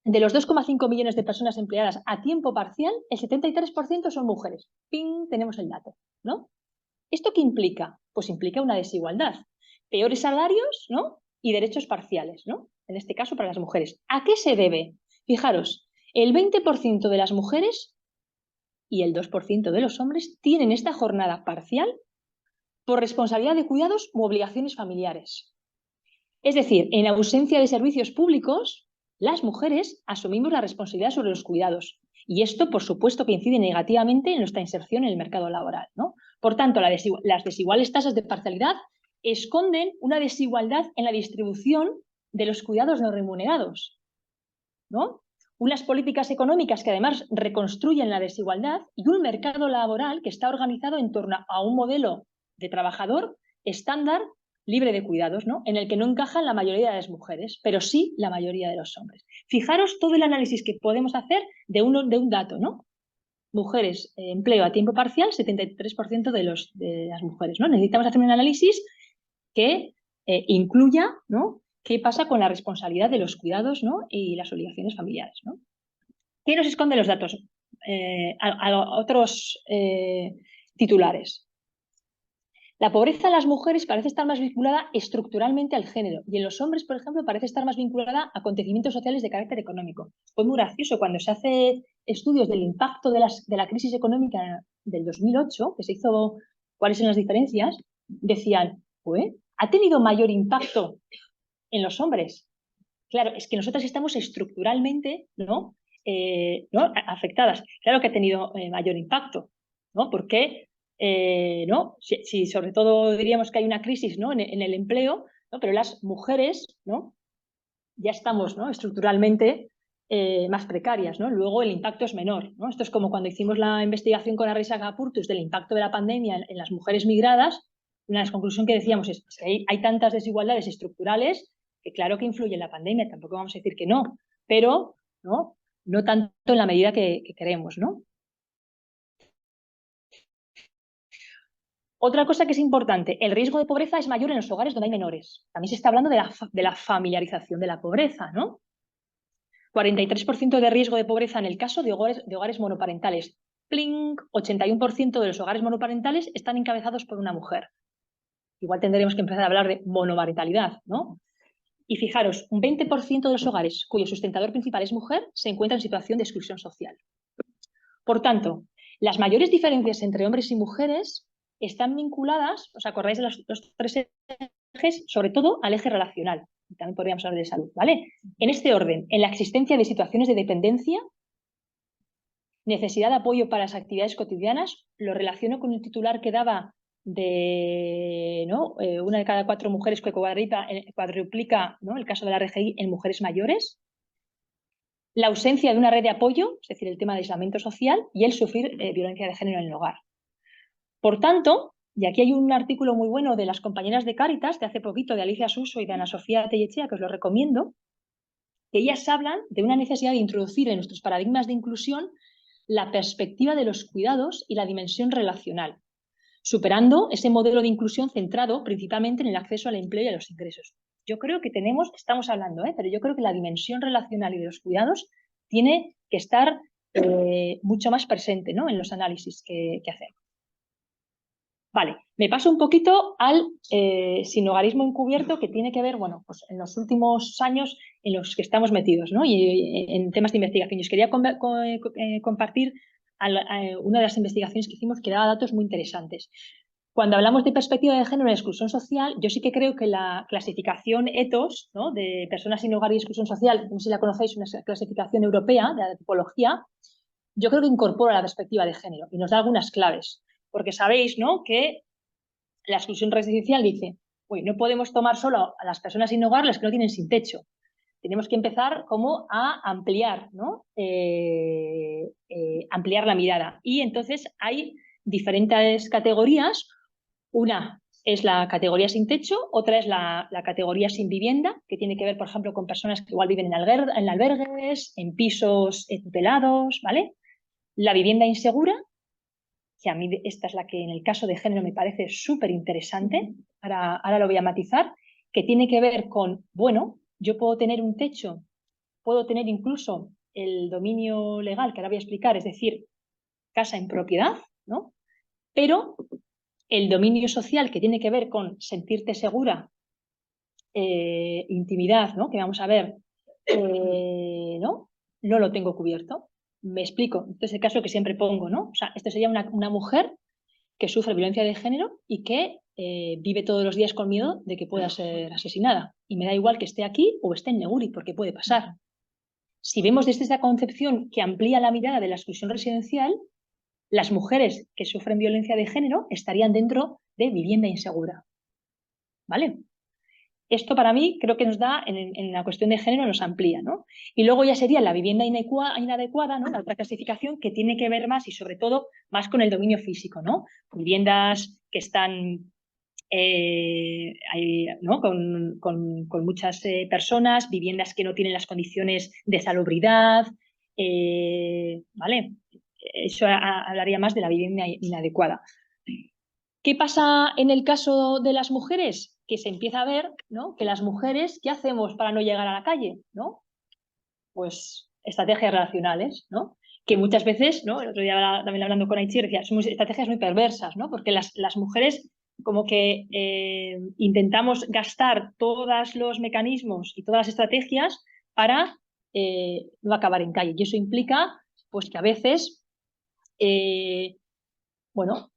de los 2,5 millones de personas empleadas a tiempo parcial, el 73% son mujeres. ¡Ping! Tenemos el dato, ¿no? ¿Esto qué implica? Pues implica una desigualdad. Peores salarios, ¿no? Y derechos parciales, ¿no? En este caso para las mujeres. ¿A qué se debe? Fijaros, el 20% de las mujeres y el 2% de los hombres tienen esta jornada parcial por responsabilidad de cuidados u obligaciones familiares. Es decir, en ausencia de servicios públicos, las mujeres asumimos la responsabilidad sobre los cuidados. Y esto, por supuesto, que incide negativamente en nuestra inserción en el mercado laboral, ¿no? Por tanto, las desiguales tasas de parcialidad esconden una desigualdad en la distribución de los cuidados no remunerados, ¿no? Unas políticas económicas que además reconstruyen la desigualdad y un mercado laboral que está organizado en torno a un modelo de trabajador estándar libre de cuidados, ¿no? En el que no encajan la mayoría de las mujeres, pero sí la mayoría de los hombres. Fijaros todo el análisis que podemos hacer de un dato, ¿no? Mujeres, empleo a tiempo parcial, 73% de las mujeres, ¿no? Necesitamos hacer un análisis que incluya, ¿no? ¿Qué pasa con la responsabilidad de los cuidados, ¿no? Y las obligaciones familiares, ¿no? ¿Qué nos esconden los datos? A otros titulares. La pobreza en las mujeres parece estar más vinculada estructuralmente al género y en los hombres, por ejemplo, parece estar más vinculada a acontecimientos sociales de carácter económico. Fue muy gracioso cuando se hace estudios del impacto de la crisis económica del 2008, que se hizo cuáles son las diferencias, decían, ¿ha tenido mayor impacto en los hombres? Claro, es que nosotras estamos estructuralmente, ¿no? ¿no? afectadas. Claro que ha tenido mayor impacto, ¿no? Porque ¿no? Si sobre todo diríamos que hay una crisis, ¿no? en el empleo, ¿no? Pero las mujeres, ¿no? Ya estamos, ¿no? estructuralmente más precarias, ¿no? Luego el impacto es menor, ¿no? Esto es como cuando hicimos la investigación con Arisa Gapurtus del impacto de la pandemia en las mujeres migradas. Una de las conclusiones que decíamos es que hay tantas desigualdades estructurales que claro que influye en la pandemia, tampoco vamos a decir que no, pero no tanto en la medida que queremos, ¿no? Otra cosa que es importante, el riesgo de pobreza es mayor en los hogares donde hay menores. También se está hablando de la familiarización de la pobreza, ¿no? 43% de riesgo de pobreza en el caso de hogares monoparentales. ¡pling!, 81% de los hogares monoparentales están encabezados por una mujer. Igual tendremos que empezar a hablar de monomarentalidad, ¿no? Y fijaros, un 20% de los hogares cuyo sustentador principal es mujer se encuentra en situación de exclusión social. Por tanto, las mayores diferencias entre hombres y mujeres están vinculadas, ¿os acordáis de los 3 ejes? Sobre todo al eje relacional. También podríamos hablar de salud, ¿vale? En este orden, en la existencia de situaciones de dependencia, necesidad de apoyo para las actividades cotidianas, lo relaciono con el titular que daba de, ¿no?, 1 de cada 4 mujeres que cuadruplica, ¿no?, el caso de la RGI en mujeres mayores, la ausencia de una red de apoyo, es decir, el tema de aislamiento social, y el sufrir violencia de género en el hogar. Por tanto, y aquí hay un artículo muy bueno de las compañeras de Cáritas, de hace poquito, de Alicia Suso y de Ana Sofía Tellechea, que os lo recomiendo, que ellas hablan de una necesidad de introducir en nuestros paradigmas de inclusión la perspectiva de los cuidados y la dimensión relacional, superando ese modelo de inclusión centrado principalmente en el acceso al empleo y a los ingresos. Yo creo que estamos hablando, pero yo creo que la dimensión relacional y de los cuidados tiene que estar mucho más presente, ¿no?, en los análisis que hacemos. Vale, me paso un poquito al sinhogarismo encubierto, que tiene que ver, bueno, pues en los últimos años en los que estamos metidos, ¿no?, y en temas de investigación. Os quería compartir una de las investigaciones que hicimos que daba datos muy interesantes. Cuando hablamos de perspectiva de género en exclusión social, yo sí que creo que la clasificación ETOS, ¿no?, de personas sin hogar y exclusión social, no sé si la conocéis, una clasificación europea de la tipología, yo creo que incorpora la perspectiva de género y nos da algunas claves. Porque sabéis, ¿no?, que la exclusión residencial dice, uy, no podemos tomar solo a las personas sin hogar, las que no tienen sin techo. Tenemos que empezar como a ampliar, ¿no?, ampliar la mirada. Y entonces hay diferentes categorías. Una es la categoría sin techo, otra es la categoría sin vivienda, que tiene que ver, por ejemplo, con personas que igual viven en albergues, en pisos tutelados, ¿vale? La vivienda insegura, que a mí esta es la que en el caso de género me parece súper interesante, ahora lo voy a matizar, que tiene que ver con, bueno, yo puedo tener un techo, puedo tener incluso el dominio legal, que ahora voy a explicar, es decir, casa en propiedad, ¿no? Pero el dominio social, que tiene que ver con sentirte segura, intimidad, ¿no?, que vamos a ver, ¿no?, no lo tengo cubierto. Me explico. Este es el caso que siempre pongo, ¿no? O sea, esto sería una mujer que sufre violencia de género y que vive todos los días con miedo de que pueda ser asesinada. Y me da igual que esté aquí o esté en Neguri, porque puede pasar. Si vemos desde esa concepción que amplía la mirada de la exclusión residencial, las mujeres que sufren violencia de género estarían dentro de vivienda insegura. ¿Vale? Esto para mí creo que nos da, en la cuestión de género, nos amplía, ¿no? Y luego ya sería la vivienda inadecuada, ¿no?, la otra clasificación, que tiene que ver más y sobre todo más con el dominio físico, ¿no? Viviendas que están ¿no?, con muchas personas, viviendas que no tienen las condiciones de salubridad, ¿vale? Eso hablaría más de la vivienda inadecuada. ¿Qué pasa en el caso de las mujeres? Que se empieza a ver, ¿no?, que las mujeres, ¿qué hacemos para no llegar a la calle?, ¿no? Pues estrategias relacionales, ¿no? Que muchas veces, ¿no?, el otro día también hablando con Aichi, decía, son estrategias muy perversas, ¿no? Porque las mujeres como que intentamos gastar todos los mecanismos y todas las estrategias para no acabar en calle. Y eso implica, pues, que a veces, bueno,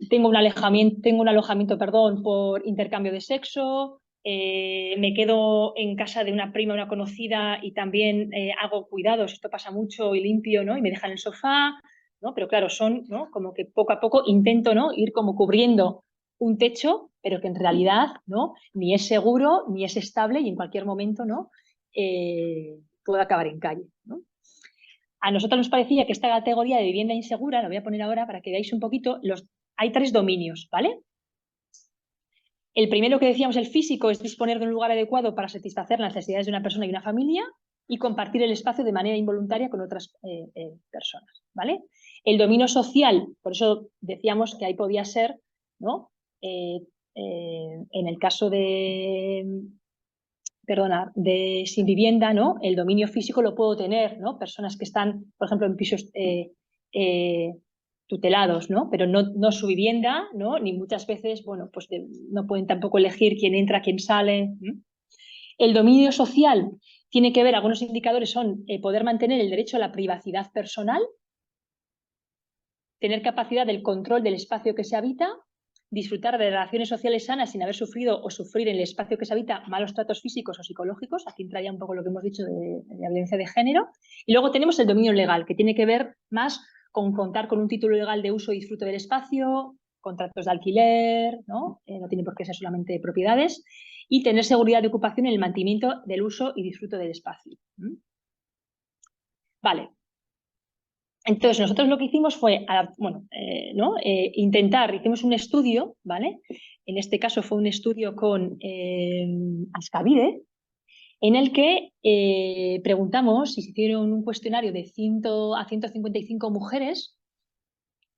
tengo un alojamiento, por intercambio de sexo, me quedo en casa de una prima, una conocida, y también hago cuidados, esto pasa mucho, y limpio, ¿no?, y me dejan en el sofá, ¿no? Pero claro, son, ¿no?, como que poco a poco intento, ¿no?, ir como cubriendo un techo, pero que en realidad, ¿no?, ni es seguro, ni es estable, y en cualquier momento, ¿no?, puedo acabar en calle, ¿no? A nosotros nos parecía que esta categoría de vivienda insegura, lo voy a poner ahora para que veáis un poquito, hay 3 dominios, ¿vale? El primero que decíamos, el físico, es disponer de un lugar adecuado para satisfacer las necesidades de una persona y una familia y compartir el espacio de manera involuntaria con otras personas, ¿vale? El dominio social, por eso decíamos que ahí podía ser, ¿no?, en el caso de sin vivienda, ¿no?, el dominio físico lo puedo tener, ¿no?, personas que están, por ejemplo, en pisos tutelados, ¿no? Pero no su vivienda, ¿no? Ni muchas veces, bueno, pues no pueden tampoco elegir quién entra, quién sale. El dominio social tiene que ver, algunos indicadores son poder mantener el derecho a la privacidad personal, tener capacidad del control del espacio que se habita, disfrutar de relaciones sociales sanas sin haber sufrido o sufrir en el espacio que se habita malos tratos físicos o psicológicos. Aquí entraría un poco lo que hemos dicho de la violencia de género. Y luego tenemos el dominio legal, que tiene que ver más con contar con un título legal de uso y disfrute del espacio, contratos de alquiler, ¿no? No tiene por qué ser solamente propiedades, y tener seguridad de ocupación en el mantenimiento del uso y disfrute del espacio. Vale. Entonces, nosotros lo que hicimos fue, hicimos un estudio, ¿vale? En este caso fue un estudio con Ascavide, en el que preguntamos, y se hicieron un cuestionario de 100 a 155 mujeres,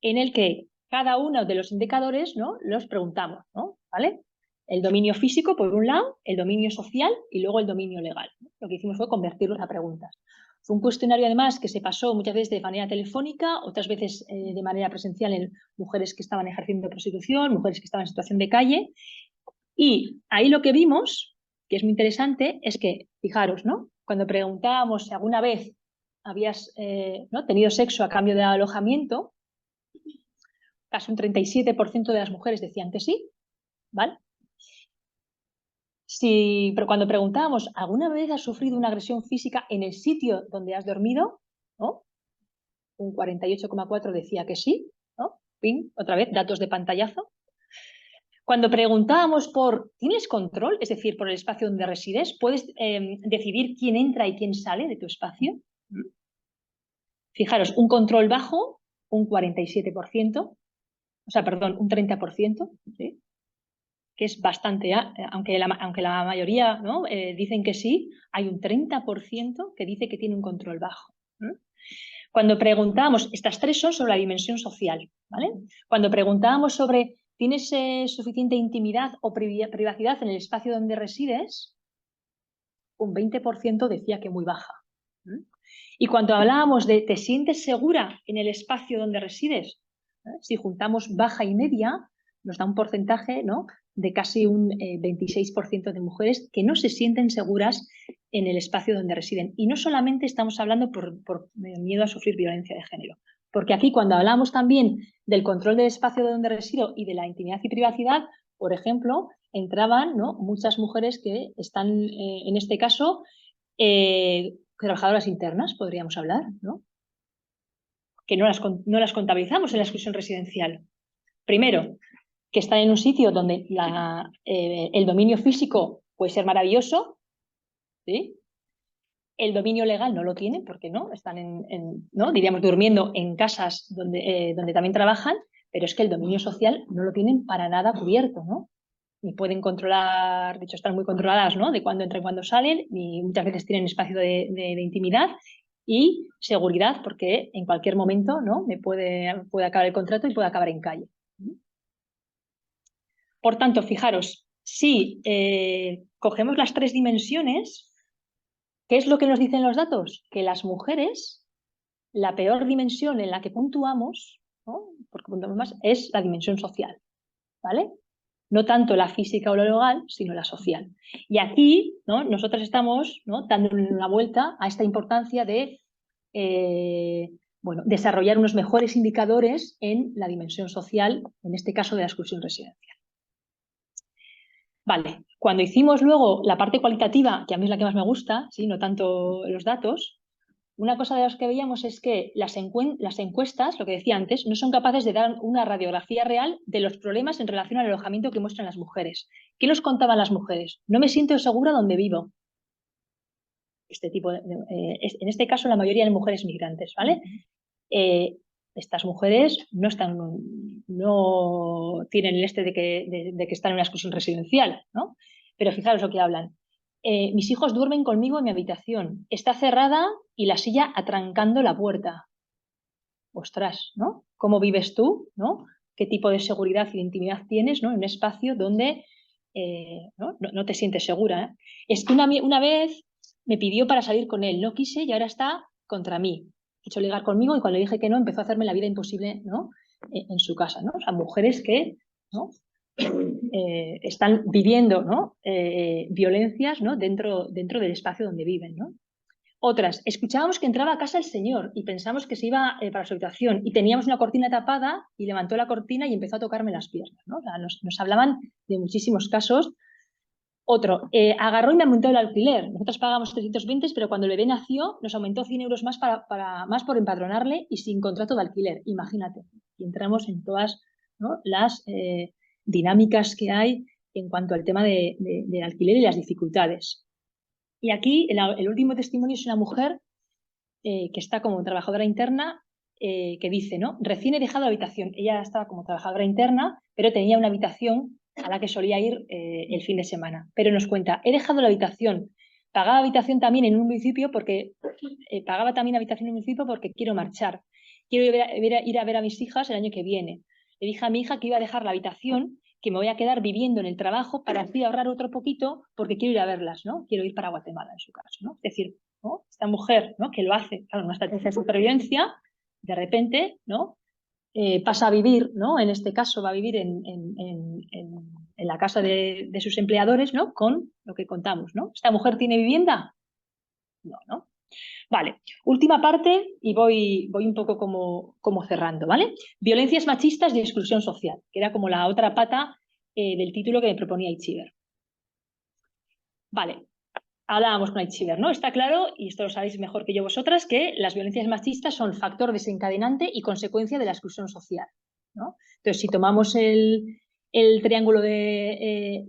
en el que cada uno de los indicadores, ¿no?, los preguntamos, ¿no? ¿Vale? El dominio físico, por un lado, el dominio social y luego el dominio legal. Lo que hicimos fue convertirlos a preguntas. Fue un cuestionario, además, que se pasó muchas veces de manera telefónica, otras veces de manera presencial en mujeres que estaban ejerciendo prostitución, mujeres que estaban en situación de calle. Y ahí lo que vimos, que es muy interesante, es que, fijaros, ¿no?, cuando preguntábamos si alguna vez habías tenido sexo a cambio de alojamiento, casi un 37% de las mujeres decían que sí, ¿vale? Pero cuando preguntábamos, ¿alguna vez has sufrido una agresión física en el sitio donde has dormido? ¿No? Un 48,4% decía que sí, ¿no? Ping, otra vez, datos de pantallazo. Cuando preguntábamos ¿tienes control? Es decir, por el espacio donde resides, ¿puedes decidir quién entra y quién sale de tu espacio? Fijaros, un control bajo, un 47%, un 30%, ¿sí?, que es bastante, aunque la mayoría, ¿no?, dicen que sí, hay un 30% que dice que tiene un control bajo. Cuando preguntábamos, estas tres son sobre la dimensión social, ¿vale? Cuando preguntábamos sobre ¿tienes suficiente intimidad o privacidad en el espacio donde resides?, un 20% decía que muy baja. Y cuando hablábamos de ¿te sientes segura en el espacio donde resides?, si juntamos baja y media, nos da un porcentaje, ¿no?, de casi un 26% de mujeres que no se sienten seguras en el espacio donde residen. Y no solamente estamos hablando por miedo a sufrir violencia de género, porque aquí cuando hablamos también del control del espacio donde resido y de la intimidad y privacidad, por ejemplo, entraban, ¿no?, muchas mujeres que están, en este caso, trabajadoras internas, podríamos hablar, ¿no?, que no las contabilizamos en la exclusión residencial. Primero, que están en un sitio donde el dominio físico puede ser maravilloso, ¿sí? El dominio legal no lo tienen porque no están ¿no?, diríamos, durmiendo en casas donde también trabajan, pero es que el dominio social no lo tienen para nada cubierto, ¿no? Ni pueden controlar, de hecho están muy controladas, ¿no?, de cuándo entran y cuándo salen, y muchas veces tienen espacio de intimidad y seguridad, porque en cualquier momento, ¿no?, puede acabar el contrato y puede acabar en calle. Por tanto, fijaros, si cogemos las tres dimensiones, ¿qué es lo que nos dicen los datos? Que las mujeres, la peor dimensión en la que puntuamos, ¿no?, porque puntuamos más, es la dimensión social, ¿vale? No tanto la física o lo legal, sino la social. Y aquí, ¿no?, nosotros estamos, ¿no?, dándole una vuelta a esta importancia de desarrollar unos mejores indicadores en la dimensión social, en este caso de la exclusión residencial. Vale, cuando hicimos luego la parte cualitativa, que a mí es la que más me gusta, ¿sí?, no tanto los datos, una cosa de las que veíamos es que las encuestas, lo que decía antes, no son capaces de dar una radiografía real de los problemas en relación al alojamiento que muestran las mujeres. ¿Qué nos contaban las mujeres? No me siento segura donde vivo. En este caso, la mayoría de mujeres migrantes, ¿vale? Estas mujeres no tienen el de que están en una exclusión residencial, ¿no? Pero fijaros lo que hablan. Mis hijos duermen conmigo en mi habitación. Está cerrada y la silla atrancando la puerta. Ostras, ¿no? ¿Cómo vives tú, ¿no? ¿Qué tipo de seguridad y de intimidad tienes, ¿no?, en un espacio donde no te sientes segura, ¿eh? Es que una vez me pidió para salir con él, no quise y ahora está contra mí. quiso ligar conmigo y cuando le dije que no, empezó a hacerme la vida imposible, ¿no? En su casa, ¿no? O sea, mujeres que, ¿no? Están viviendo, ¿no? Violencias, ¿no? dentro del espacio donde viven, ¿no? Otras, escuchábamos que entraba a casa el señor y pensamos que se iba para su habitación y teníamos una cortina tapada y levantó la cortina y empezó a tocarme las piernas, ¿no? O sea, nos hablaban de muchísimos casos. Otro, agarró y me aumentó el alquiler. Nosotros pagamos 320, pero cuando el bebé nació nos aumentó 100 euros más, más por empadronarle y sin contrato de alquiler. Imagínate. Y entramos en todas, ¿no? las dinámicas que hay en cuanto al tema del alquiler y las dificultades. Y aquí el último testimonio es una mujer que está como trabajadora interna que dice, ¿no? Recién he dejado la habitación. Ella estaba como trabajadora interna, pero tenía una habitación a la que solía ir el fin de semana. Pero nos cuenta, he dejado la habitación, pagaba habitación también en un municipio porque pagaba también habitación en un municipio porque quiero marchar. Quiero ir a ver a mis hijas el año que viene. Le dije a mi hija que iba a dejar la habitación, que me voy a quedar viviendo en el trabajo para así ahorrar otro poquito porque quiero ir a verlas, ¿no? Quiero ir para Guatemala, en su caso, ¿no? Es decir, ¿no? Esta mujer, ¿no? Que lo hace, claro, una estrategia de supervivencia, de repente, ¿no? Pasa a vivir, ¿no? En este caso va a vivir en la casa de sus empleadores, ¿no? Con lo que contamos, ¿no? ¿Esta mujer tiene vivienda? No, ¿no? Vale, última parte y voy un poco como cerrando, ¿vale? Violencias machistas y exclusión social, que era como la otra pata del título que me proponía Itziber. Vale, hablábamos con Itziber, ¿no? Está claro, y esto lo sabéis mejor que yo vosotras, que las violencias machistas son factor desencadenante y consecuencia de la exclusión social, ¿no? Entonces, si tomamos el triángulo de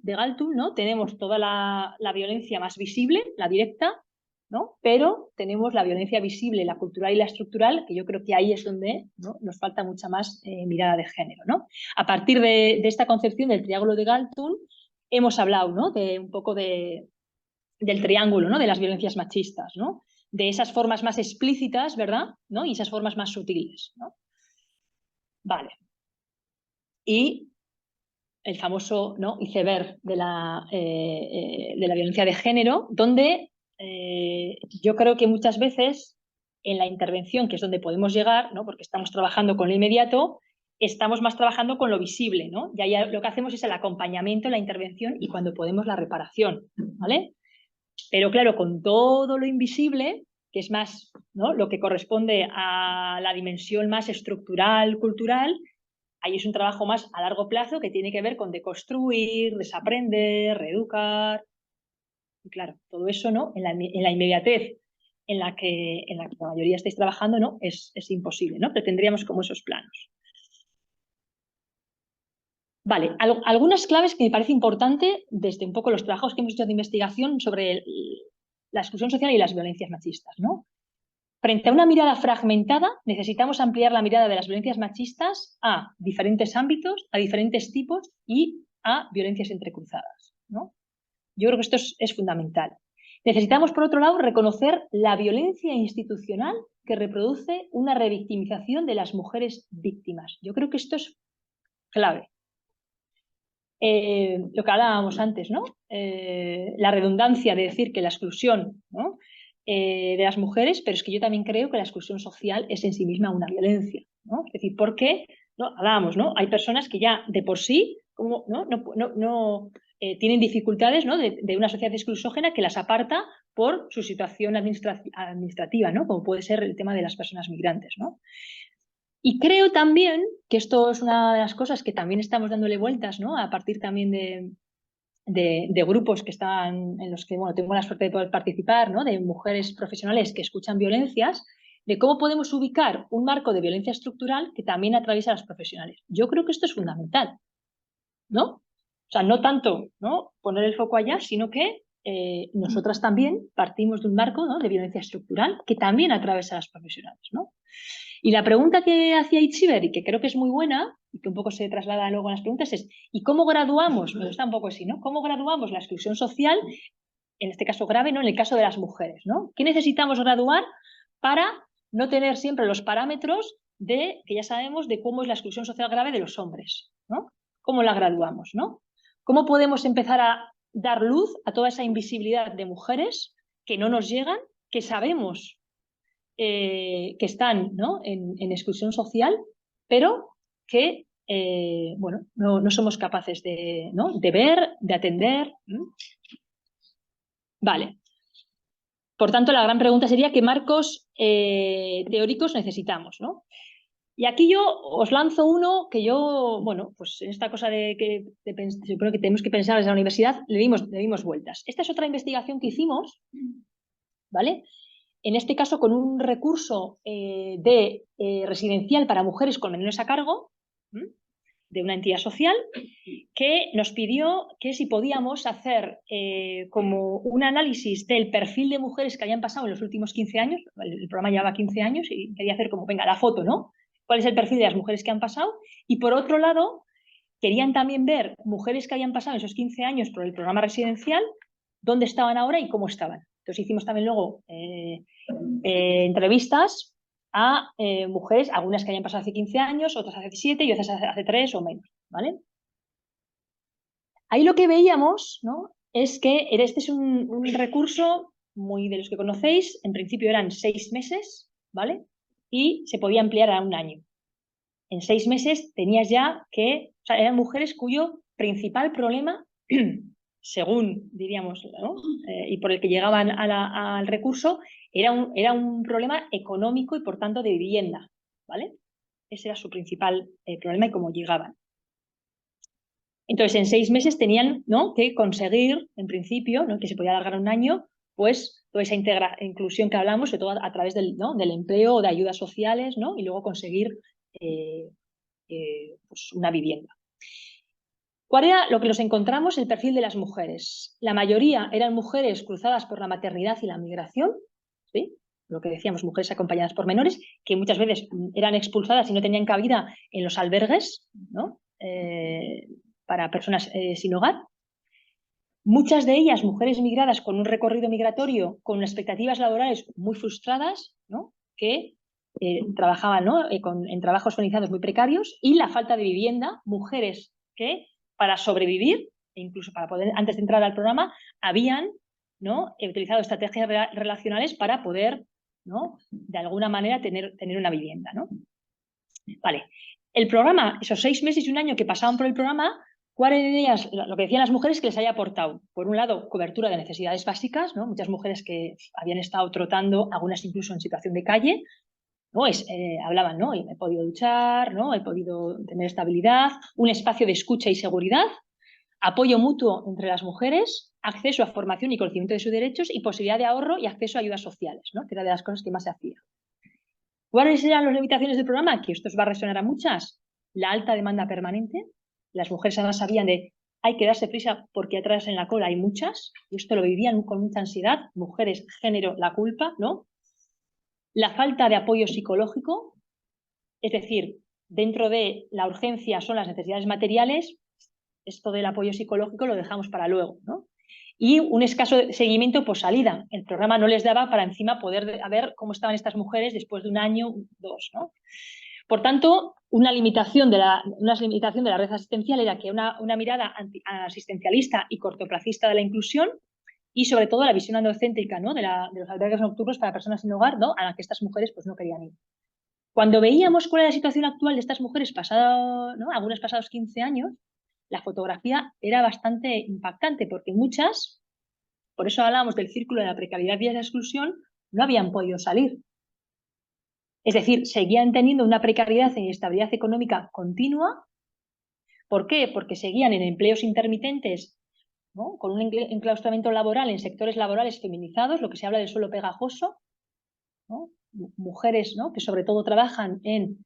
Galtung, ¿no? Tenemos toda la violencia más visible, la directa, ¿no? Pero tenemos la violencia visible, la cultural y la estructural, que yo creo que ahí es donde, ¿no? Nos falta mucha más mirada de género, ¿no? A partir de esta concepción del triángulo de Galtung, hemos hablado, ¿no? De un poco del triángulo, ¿no? De las violencias machistas, ¿no? De esas formas más explícitas, ¿verdad? ¿No? Y esas formas más sutiles, ¿no? Vale. Y el famoso, ¿no? iceberg de la violencia de género, donde yo creo que muchas veces en la intervención, que es donde podemos llegar, ¿no? Porque estamos trabajando con lo inmediato, estamos más trabajando con lo visible, ¿no? Y ahí lo que hacemos es el acompañamiento, la intervención y cuando podemos la reparación, ¿vale? Pero claro, con todo lo invisible, que es más, ¿no? Lo que corresponde a la dimensión más estructural, cultural, ahí es un trabajo más a largo plazo que tiene que ver con deconstruir, desaprender, reeducar. Y claro, todo eso, ¿no? En la inmediatez en la que la mayoría estáis trabajando, ¿no? Es imposible, ¿no? Pero tendríamos como esos planos. Vale, algunas claves que me parece importante desde un poco los trabajos que hemos hecho de investigación sobre la exclusión social y las violencias machistas, ¿no? Frente a una mirada fragmentada, necesitamos ampliar la mirada de las violencias machistas a diferentes ámbitos, a diferentes tipos y a violencias entrecruzadas, ¿no? Yo creo que esto es fundamental. Necesitamos, por otro lado, reconocer la violencia institucional que reproduce una revictimización de las mujeres víctimas. Yo creo que esto es clave. Lo que hablábamos antes, ¿no? La redundancia de decir que la exclusión, ¿no? De las mujeres, pero es que yo también creo que la exclusión social es en sí misma una violencia, ¿no? Es decir, porque, ¿no? Hablábamos, ¿no? Hay personas que ya de por sí como, no tienen dificultades, ¿no? de una sociedad exclusógena que las aparta por su situación administrativa, ¿no? Como puede ser el tema de las personas migrantes, ¿no? Y creo también que esto es una de las cosas que también estamos dándole vueltas, ¿no? A partir también de grupos que están en los que, bueno, tengo la suerte de poder participar, ¿no? De mujeres profesionales que escuchan violencias, de cómo podemos ubicar un marco de violencia estructural que también atraviesa a las profesionales. Yo creo que esto es fundamental, ¿no? O sea, no tanto, ¿no? Poner el foco allá, sino que nosotras también partimos de un marco, ¿no? De violencia estructural que también atraviesa a las profesionales, ¿no? Y la pregunta que hacía Itziber, y que creo que es muy buena, y que un poco se traslada luego a las preguntas, es ¿y cómo graduamos? Me gusta un poco así, ¿no? ¿Cómo graduamos la exclusión social, en este caso grave, ¿no? En el caso de las mujeres, ¿no? ¿Qué necesitamos graduar para no tener siempre los parámetros que ya sabemos de cómo es la exclusión social grave de los hombres, ¿no? ¿Cómo la graduamos, ¿no? ¿Cómo podemos empezar a dar luz a toda esa invisibilidad de mujeres que no nos llegan, que sabemos que están, ¿no?, en exclusión social, pero que bueno, no somos capaces de, ¿no?, de ver, de atender. Vale. Por tanto, la gran pregunta sería ¿qué marcos teóricos necesitamos, ¿no? Y aquí yo os lanzo uno que yo, bueno, pues en esta cosa yo creo que tenemos que pensar desde la universidad, le dimos vueltas. Esta es otra investigación que hicimos, ¿vale? En este caso con un recurso residencial para mujeres con menores a cargo, de una entidad social, que nos pidió que si podíamos hacer como un análisis del perfil de mujeres que habían pasado en los últimos 15 años, el programa llevaba 15 años y quería hacer como, venga, la foto, ¿no? ¿Cuál es el perfil de las mujeres que han pasado? Y por otro lado, querían también ver mujeres que habían pasado esos 15 años por el programa residencial, dónde estaban ahora y cómo estaban. Entonces hicimos también luego entrevistas a mujeres, algunas que habían pasado hace 15 años, otras hace 7 y otras hace 3 o menos, ¿vale? Ahí lo que veíamos, ¿no?, es que este es un recurso muy de los que conocéis, en principio eran 6 meses, ¿vale? Y se podía ampliar a 1 año. En 6 meses tenías ya que, o sea, eran mujeres cuyo principal problema, según diríamos, ¿no?, y por el que llegaban al recurso, era un problema económico y por tanto de vivienda, ¿vale? Ese era su principal problema y cómo llegaban. Entonces, en 6 meses tenían, ¿no?, que conseguir, en principio, ¿no?, que se podía alargar 1 año, pues toda esa inclusión que hablamos, sobre todo a través del empleo o de ayudas sociales, ¿no?, y luego conseguir pues una vivienda. ¿Cuál era lo que nos encontramos? El perfil de las mujeres. La mayoría eran mujeres cruzadas por la maternidad y la migración, ¿sí?, lo que decíamos, mujeres acompañadas por menores, que muchas veces eran expulsadas y no tenían cabida en los albergues, ¿no?, para personas sin hogar. Muchas de ellas mujeres migradas con un recorrido migratorio, con expectativas laborales muy frustradas, ¿no?, que trabajaban, ¿no?, en trabajos organizados muy precarios, y la falta de vivienda, mujeres que para sobrevivir, e incluso para poder, antes de entrar al programa, habían, ¿no?, utilizado estrategias relacionales para poder, ¿no?, de alguna manera tener una vivienda, ¿no? Vale. El programa, esos 6 meses y 1 año que pasaban por el programa, ¿cuál de ellas? Lo que decían las mujeres que les haya aportado, por un lado, cobertura de necesidades básicas, ¿no? Muchas mujeres que habían estado trotando, algunas incluso en situación de calle, ¿no? Hablaban, ¿no?, he podido duchar, ¿no?, he podido tener estabilidad, un espacio de escucha y seguridad, apoyo mutuo entre las mujeres, acceso a formación y conocimiento de sus derechos y posibilidad de ahorro y acceso a ayudas sociales, ¿no?, que era de las cosas que más se hacía. ¿Cuáles eran las limitaciones del programa? Que esto os va a resonar a muchas. La alta demanda permanente. Las mujeres además sabían de hay que darse prisa porque atrás en la cola hay muchas, y esto lo vivían con mucha ansiedad. Mujeres, género, la culpa, ¿no? La falta de apoyo psicológico, es decir, dentro de la urgencia son las necesidades materiales, esto del apoyo psicológico lo dejamos para luego, ¿no? Y un escaso seguimiento por salida. El programa no les daba para encima poder ver cómo estaban estas mujeres después de 1 año, 2, ¿no? Por tanto, una limitación de la red asistencial era que una mirada asistencialista y cortoplacista de la inclusión, y sobre todo la visión androcéntrica, ¿no?, de los albergues nocturnos para personas sin hogar, ¿no?, a la que estas mujeres pues no querían ir. Cuando veíamos cuál era la situación actual de estas mujeres ¿no?, algunas pasados 15 años, la fotografía era bastante impactante, porque muchas, por eso hablábamos del círculo de la precariedad y de la exclusión, no habían podido salir. Es decir, seguían teniendo una precariedad e inestabilidad económica continua. ¿Por qué? Porque seguían en empleos intermitentes, ¿no?, con un enclaustramiento laboral en sectores laborales feminizados, lo que se habla del suelo pegajoso, ¿no?, mujeres, ¿no?, que sobre todo trabajan en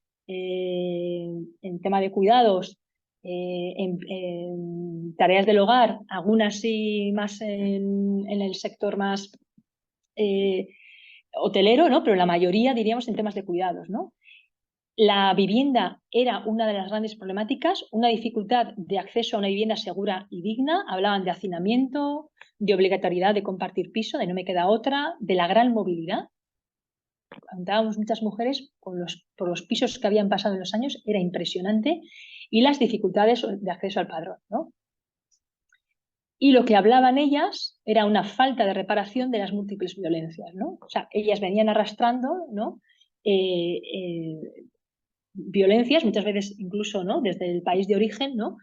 tema de cuidados, en tareas del hogar, algunas sí más en el sector más hotelero, ¿no?, pero la mayoría diríamos en temas de cuidados, ¿no? La vivienda era una de las grandes problemáticas, una dificultad de acceso a una vivienda segura y digna. Hablaban de hacinamiento, de obligatoriedad de compartir piso, de no me queda otra, de la gran movilidad. Contábamos muchas mujeres por los pisos que habían pasado en los años, era impresionante, y las dificultades de acceso al padrón, ¿no? y lo que hablaban ellas era una falta de reparación de las múltiples violencias, ¿no? O sea, ellas venían arrastrando, ¿no? Violencias, muchas veces incluso, ¿no? Desde el país de origen, ¿no?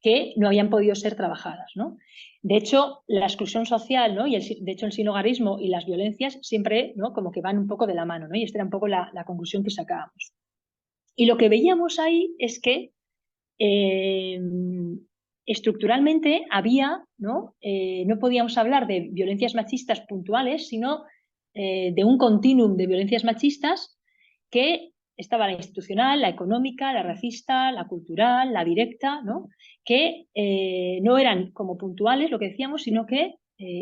Que no habían podido ser trabajadas, ¿no? De hecho, la exclusión social, ¿no? De hecho, el sinhogarismo y las violencias siempre, ¿no? Como que van un poco de la mano, ¿no? Y esta era un poco la conclusión que sacábamos. Y lo que veíamos ahí es que estructuralmente había, ¿no? No podíamos hablar de violencias machistas puntuales, sino de un continuum de violencias machistas que estaba la institucional, la económica, la racista, la cultural, la directa, ¿no? Que no eran como puntuales, lo que decíamos, sino que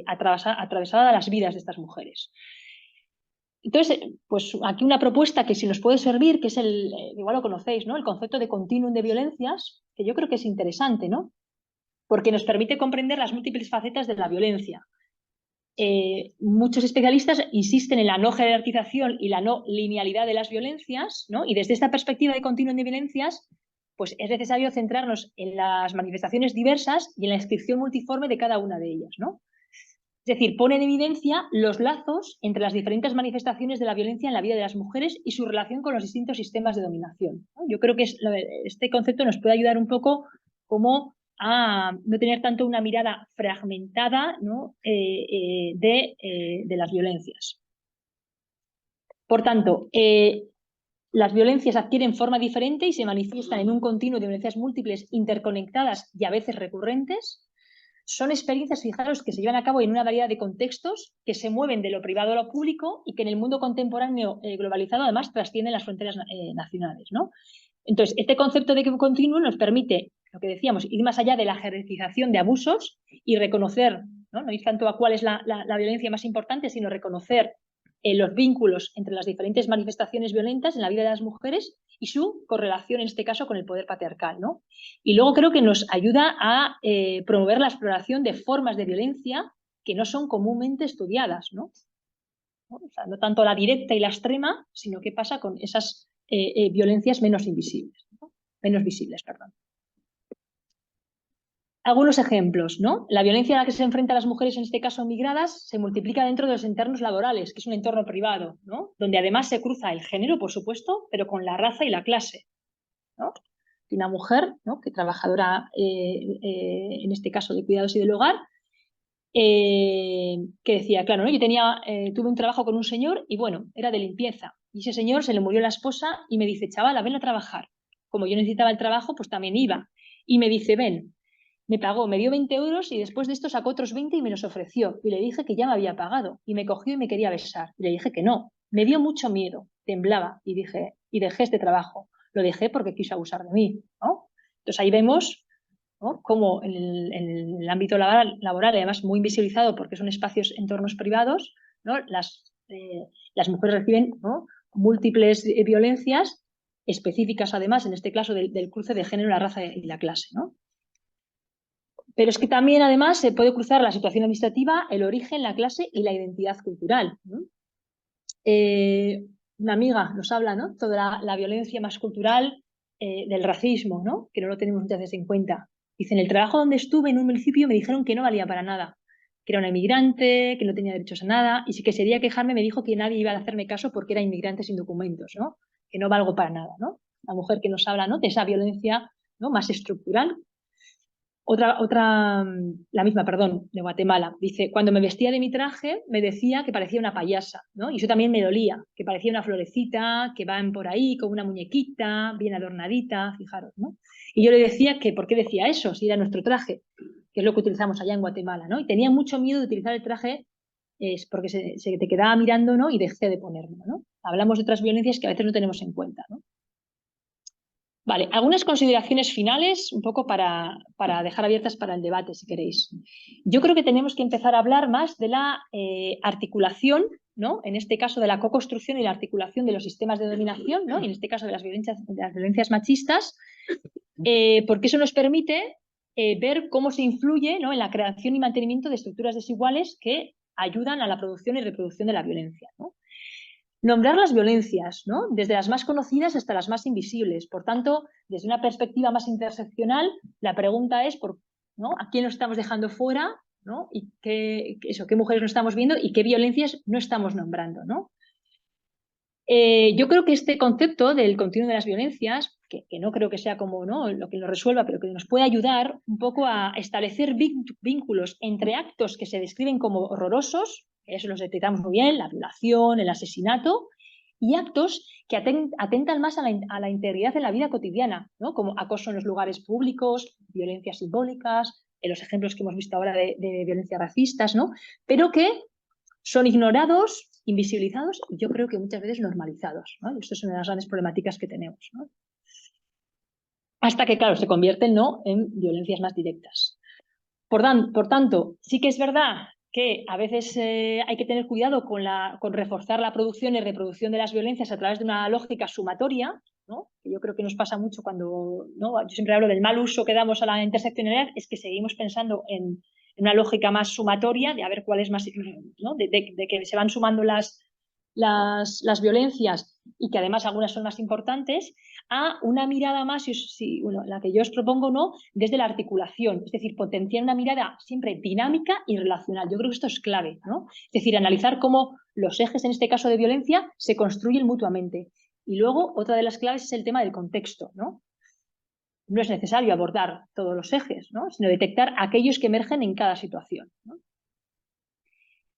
atravesaban las vidas de estas mujeres. Entonces, pues aquí una propuesta que si nos puede servir, que es igual lo conocéis, ¿no? El concepto de continuum de violencias, que yo creo que es interesante, ¿no? Porque nos permite comprender las múltiples facetas de la violencia. Muchos especialistas insisten en la no jerarquización y la no linealidad de las violencias, ¿no? Y desde esta perspectiva de continuum de violencias, pues es necesario centrarnos en las manifestaciones diversas y en la inscripción multiforme de cada una de ellas, ¿no? Es decir, pone en evidencia los lazos entre las diferentes manifestaciones de la violencia en la vida de las mujeres y su relación con los distintos sistemas de dominación, ¿no? Yo creo que este concepto nos puede ayudar un poco como a no tener tanto una mirada fragmentada, ¿no? de las violencias. Por tanto, las violencias adquieren forma diferente y se manifiestan en un continuo de violencias múltiples, interconectadas y a veces recurrentes. Son experiencias, fijaros, que se llevan a cabo en una variedad de contextos que se mueven de lo privado a lo público y que en el mundo contemporáneo globalizado además trascienden las fronteras nacionales, ¿no? Entonces, este concepto de continuo nos permite, lo que decíamos, ir más allá de la jerarquización de abusos y reconocer, no ir tanto a cuál es la violencia más importante, sino reconocer los vínculos entre las diferentes manifestaciones violentas en la vida de las mujeres y su correlación, en este caso, con el poder patriarcal, ¿no? Y luego creo que nos ayuda a promover la exploración de formas de violencia que no son comúnmente estudiadas, ¿no? O sea, no tanto la directa y la extrema, sino qué pasa con esas violencias menos invisibles, ¿no? Menos visibles, perdón. Algunos ejemplos, ¿no? La violencia a la que se enfrentan las mujeres, en este caso migradas, se multiplica dentro de los entornos laborales, que es un entorno privado, ¿no? Donde además se cruza el género, por supuesto, pero con la raza y la clase, ¿no? Una mujer, ¿no? Que trabajadora, en este caso de cuidados y del hogar, que decía, claro, ¿no? Yo tuve un trabajo con un señor y bueno, era de limpieza. Y ese señor se le murió la esposa y me dice, chavala, ven a trabajar. Como yo necesitaba el trabajo, pues también iba. Y me dice, ven. Me pagó, me dio 20 euros y después de esto sacó otros 20 y me los ofreció. Y le dije que ya me había pagado. Y me cogió y me quería besar. Y le dije que no. Me dio mucho miedo, temblaba y dejé este trabajo. Lo dejé porque quiso abusar de mí, ¿no? Entonces ahí vemos, ¿no? Cómo en el ámbito laboral, además muy invisibilizado porque son espacios, entornos privados, ¿no? Las mujeres reciben, ¿no? Múltiples violencias específicas, además, en este caso del cruce de género, la raza y la clase, ¿no? Pero es que también, además, se puede cruzar la situación administrativa, el origen, la clase y la identidad cultural, ¿no? Una amiga nos habla, ¿no? Toda la violencia más cultural del racismo, ¿no? Que no lo tenemos muchas veces en cuenta. Dice, en el trabajo donde estuve en un municipio me dijeron que no valía para nada, que era una inmigrante, que no tenía derechos a nada, y si que sería quejarme me dijo que nadie iba a hacerme caso porque era inmigrante sin documentos, ¿no? Que no valgo para nada, ¿no? La mujer que nos habla, ¿no? De esa violencia, ¿no? Más estructural. La misma, perdón, de Guatemala. Dice, cuando me vestía de mi traje, me decía que parecía una payasa, ¿no? Y eso también me dolía, que parecía una florecita, que van por ahí con una muñequita, bien adornadita, fijaros, ¿no? Y yo le decía que, ¿por qué decía eso? Si era nuestro traje, que es lo que utilizamos allá en Guatemala, ¿no? Y tenía mucho miedo de utilizar el traje porque se te quedaba mirando, ¿no? Y dejé de ponérmelo, ¿no? Hablamos de otras violencias que a veces no tenemos en cuenta, ¿no? Vale, algunas consideraciones finales, un poco para dejar abiertas para el debate, si queréis. Yo creo que tenemos que empezar a hablar más de la articulación, ¿no? En este caso de la co-construcción y la articulación de los sistemas de dominación, ¿no? Y en este caso de las violencias machistas, porque eso nos permite ver cómo se influye, ¿no? En la creación y mantenimiento de estructuras desiguales que ayudan a la producción y reproducción de la violencia, ¿no? Nombrar las violencias, ¿no? Desde las más conocidas hasta las más invisibles. Por tanto, desde una perspectiva más interseccional, la pregunta es ¿no? ¿A quién nos estamos dejando fuera? ¿No? Y qué mujeres no estamos viendo y qué violencias no estamos nombrando, ¿no? Yo creo que este concepto del continuum de las violencias, que no creo que sea como, ¿no?, lo que lo resuelva, pero que nos puede ayudar un poco a establecer vínculos entre actos que se describen como horrorosos, eso los detectamos muy bien, la violación, el asesinato, y actos que atentan más a la integridad de la vida cotidiana, ¿no?, como acoso en los lugares públicos, violencias simbólicas, en los ejemplos que hemos visto ahora de violencias racistas, ¿no?, pero que son ignorados, invisibilizados y yo creo que muchas veces normalizados, ¿no? Esto es una de las grandes problemáticas que tenemos, ¿no? Hasta que, claro, se convierten, ¿no?, en violencias más directas. Por tanto, sí que es verdad que a veces hay que tener cuidado con reforzar la producción y reproducción de las violencias a través de una lógica sumatoria, ¿no? Que yo creo que nos pasa mucho cuando, ¿no?, yo siempre hablo del mal uso que damos a la interseccionalidad, es que seguimos pensando en una lógica más sumatoria, de a ver cuál es más, ¿no?, de que se van sumando las violencias y que además algunas son más importantes, a una mirada más, bueno, la que yo os propongo, ¿no?, desde la articulación, es decir, potenciar una mirada siempre dinámica y relacional. Yo creo que esto es clave, ¿no? Es decir, analizar cómo los ejes, en este caso de violencia, se construyen mutuamente. Y luego, otra de las claves es el tema del contexto, ¿no? No es necesario abordar todos los ejes, ¿no?, sino detectar aquellos que emergen en cada situación, ¿no?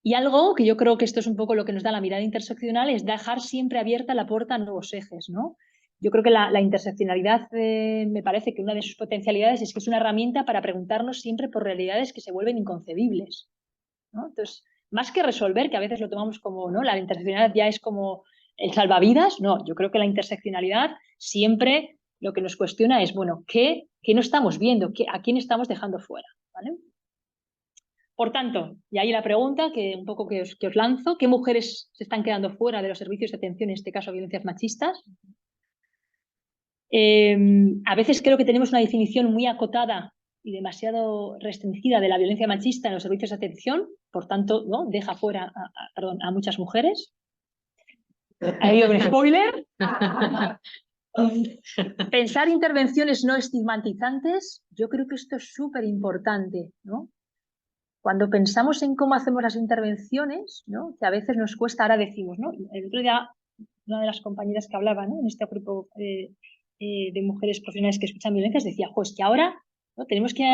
Y algo que yo creo que esto es un poco lo que nos da la mirada interseccional es dejar siempre abierta la puerta a nuevos ejes, ¿no? Yo creo que la interseccionalidad me parece que una de sus potencialidades es que es una herramienta para preguntarnos siempre por realidades que se vuelven inconcebibles, ¿no? Entonces, más que resolver, que a veces lo tomamos como, ¿no?, la interseccionalidad ya es como el salvavidas, no, yo creo que la interseccionalidad siempre lo que nos cuestiona es, bueno, ¿qué no estamos viendo? ¿A quién estamos dejando fuera? ¿Vale? Por tanto, y ahí la pregunta que un poco que os lanzo, ¿qué mujeres se están quedando fuera de los servicios de atención, en este caso a violencias machistas? A veces creo que tenemos una definición muy acotada y demasiado restringida de la violencia machista en los servicios de atención, por tanto, ¿no?, deja fuera a muchas mujeres. Ahí un spoiler. Pensar intervenciones no estigmatizantes, yo creo que esto es súper importante, ¿no? Cuando pensamos en cómo hacemos las intervenciones, ¿no?, que a veces nos cuesta, ahora decimos, ¿no? El otro día, una de las compañeras que hablaba, ¿no?, en este grupo de mujeres profesionales que escuchan violencias, decía, es que ahora, ¿no?, tenemos que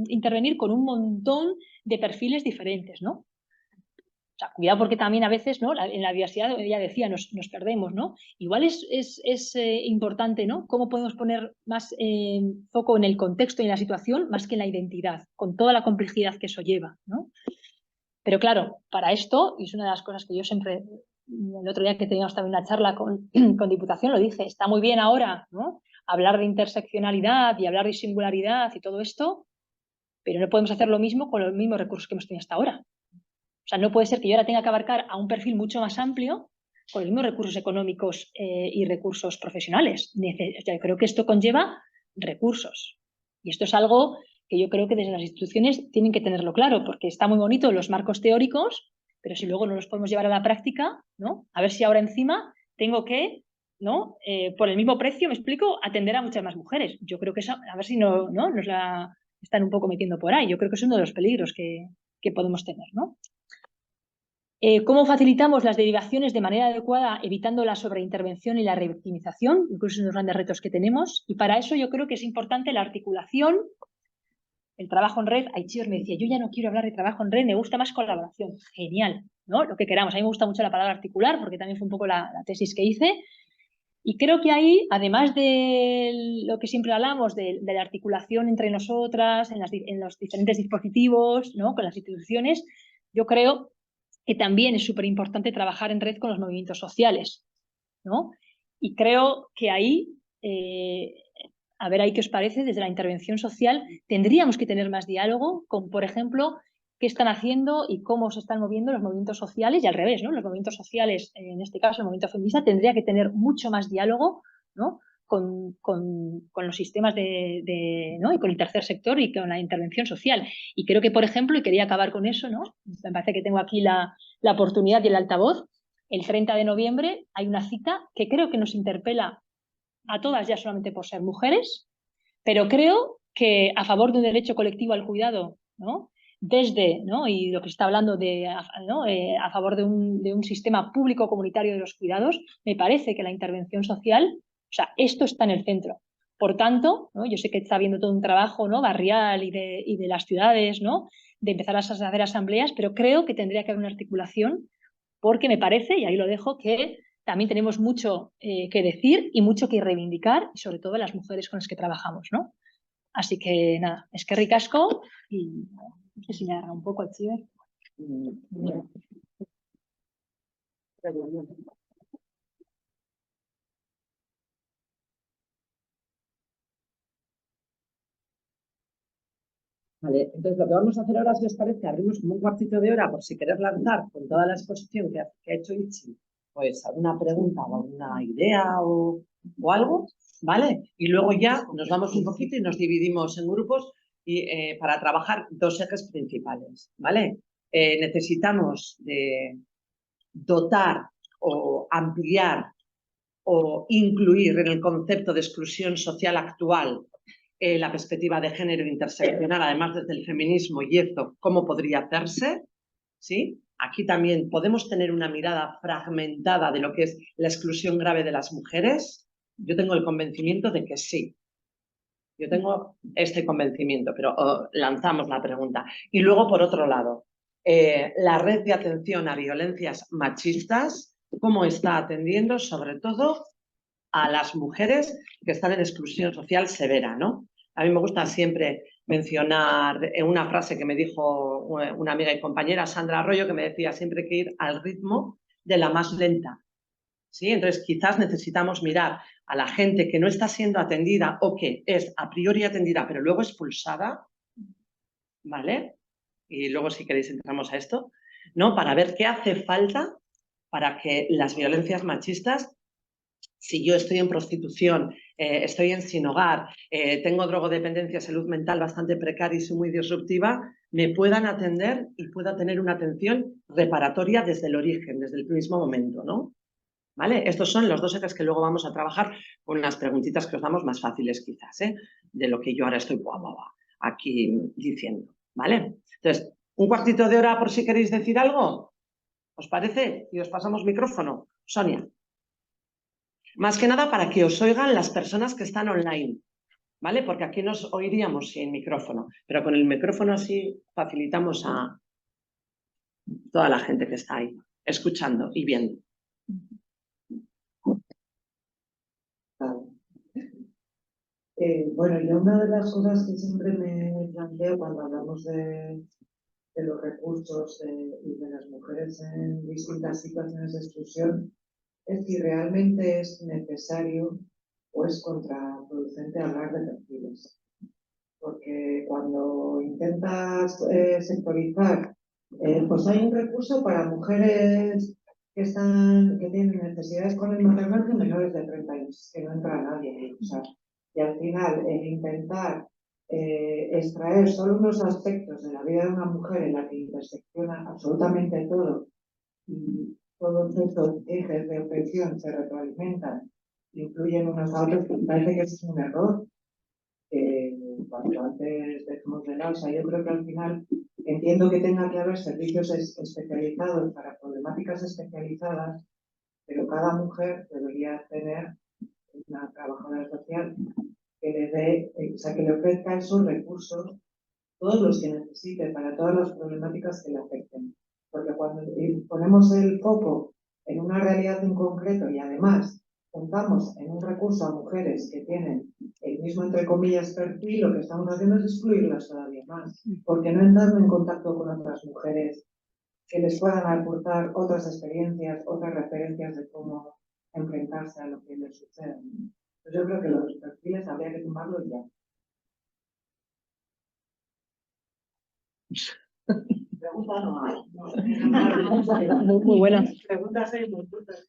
intervenir con un montón de perfiles diferentes, ¿no? O sea, cuidado porque también a veces, ¿no?, en la diversidad, ella decía, nos perdemos, ¿no? Igual es importante, ¿no?, cómo podemos poner más foco en el contexto y en la situación más que en la identidad, con toda la complejidad que eso lleva, ¿no? Pero claro, para esto, y es una de las cosas que yo siempre, el otro día que teníamos también una charla con Diputación, lo dije, está muy bien ahora, ¿no?, hablar de interseccionalidad y hablar de singularidad y todo esto, pero no podemos hacer lo mismo con los mismos recursos que hemos tenido hasta ahora. O sea, no puede ser que yo ahora tenga que abarcar a un perfil mucho más amplio con los mismos recursos económicos y recursos profesionales. Yo creo que esto conlleva recursos. Y esto es algo que yo creo que desde las instituciones tienen que tenerlo claro, porque está muy bonito los marcos teóricos, pero si luego no los podemos llevar a la práctica, ¿no? A ver si ahora encima tengo que, ¿no?, por el mismo precio, me explico, atender a muchas más mujeres. Yo creo que eso, a ver si no nos la están un poco metiendo por ahí. Yo creo que es uno de los peligros que podemos tener, ¿no? ¿Cómo facilitamos las derivaciones de manera adecuada, evitando la sobreintervención y la revictimización? Incluso es uno de los grandes retos que tenemos. Y para eso yo creo que es importante la articulación, el trabajo en red. Aichior me decía, yo ya no quiero hablar de trabajo en red, me gusta más colaboración. Genial, ¿no? Lo que queramos. A mí me gusta mucho la palabra articular, porque también fue un poco la tesis que hice. Y creo que ahí, además de lo que siempre hablamos, de la articulación entre nosotras, en los diferentes dispositivos, ¿no?, con las instituciones, yo creo que también es súper importante trabajar en red con los movimientos sociales, ¿no? Y creo que ahí, a ver ahí qué os parece, desde la intervención social tendríamos que tener más diálogo con, por ejemplo, qué están haciendo y cómo se están moviendo los movimientos sociales y al revés, ¿no? Los movimientos sociales, en este caso el movimiento feminista, tendría que tener mucho más diálogo, ¿no?, con los sistemas ¿no?, y con el tercer sector y con la intervención social. Y creo que, por ejemplo, y quería acabar con eso, ¿no?, me parece que tengo aquí la oportunidad y el altavoz, el 30 de noviembre hay una cita que creo que nos interpela a todas ya solamente por ser mujeres, pero creo que a favor de un derecho colectivo al cuidado, ¿no? Desde, ¿no? Y lo que se está hablando ¿no? A favor de un sistema público comunitario de los cuidados, me parece que la intervención social, o sea, esto está en el centro. Por tanto, ¿no? Yo sé que está habiendo todo un trabajo, ¿no? Barrial y de las ciudades, ¿no? De empezar a hacer asambleas, pero creo que tendría que haber una articulación porque me parece, y ahí lo dejo, que también tenemos mucho que decir y mucho que reivindicar, y sobre todo las mujeres con las que trabajamos, ¿no? Así que nada, es que ricasco y no sé si me agarra un poco el ciber. Vale, entonces lo que vamos a hacer ahora, si os parece, abrimos como un cuartito de hora por si queréis lanzar con toda la exposición que ha hecho Itzi, pues alguna pregunta o alguna idea o algo, ¿vale? Y luego ya nos vamos un poquito y nos dividimos en grupos y, para trabajar dos ejes principales, ¿vale? Necesitamos dotar o ampliar o incluir en el concepto de exclusión social actual la perspectiva de género interseccional, además desde el feminismo, y esto, ¿cómo podría hacerse? ¿Sí? Aquí también podemos tener una mirada fragmentada de lo que es la exclusión grave de las mujeres. Yo tengo el convencimiento de que sí. Yo tengo este convencimiento, pero lanzamos la pregunta. Y luego, por otro lado, la red de atención a violencias machistas, ¿cómo está atendiendo sobre todo a las mujeres que están en exclusión social severa, ¿no? A mí me gusta siempre mencionar una frase que me dijo una amiga y compañera, Sandra Arroyo, que me decía siempre que ir al ritmo de la más lenta, ¿sí? Entonces, quizás necesitamos mirar a la gente que no está siendo atendida o que es a priori atendida, pero luego expulsada, ¿vale? Y luego, si queréis, entramos a esto, ¿no? Para ver qué hace falta para que las violencias machistas, si yo estoy en prostitución, estoy en sin hogar, tengo drogodependencia, salud mental bastante precaria y soy muy disruptiva, me puedan atender y pueda tener una atención reparatoria desde el origen, desde el mismo momento, ¿no? ¿Vale? Estos son los dos ejes que luego vamos a trabajar con unas preguntitas que os damos más fáciles quizás, de lo que yo ahora estoy aquí diciendo, ¿vale? Entonces, un cuartito de hora por si queréis decir algo, ¿os parece? Y os pasamos micrófono. Sonia. Más que nada para que os oigan las personas que están online, ¿vale? Porque aquí nos oiríamos sin micrófono, pero con el micrófono así facilitamos a toda la gente que está ahí, escuchando y viendo. Bueno, yo una de las cosas que siempre me planteo cuando hablamos de los recursos y de las mujeres en distintas situaciones de exclusión es si realmente es necesario o es contraproducente hablar de perfiles. Porque cuando intentas sectorizar, pues hay un recurso para mujeres que tienen necesidades con el maternaje menores de 30 años, que no entra nadie. O sea, y al final, el intentar extraer solo unos aspectos de la vida de una mujer en la que intersecciona absolutamente todo y todos estos ejes de opresión se retroalimentan, incluyen unos a otros, me parece que es un error. Cuanto antes dejemos de lado, o sea, yo creo que al final entiendo que tenga que haber servicios especializados para problemáticas especializadas, pero cada mujer debería tener una trabajadora social que le dé, o sea, que le ofrezca esos recursos, todos los que necesite para todas las problemáticas que le afecten. Porque cuando ponemos el foco en una realidad en concreto y además juntamos en un recurso a mujeres que tienen el mismo, entre comillas, perfil, lo que estamos haciendo es excluirlas todavía más, porque no entrando en contacto con otras mujeres que les puedan aportar otras experiencias, otras referencias de cómo enfrentarse a lo que les sucede. Entonces yo creo que los perfiles habría que tomarlos ya. Pregunta no hay. Muy buena. Preguntas hay muchas.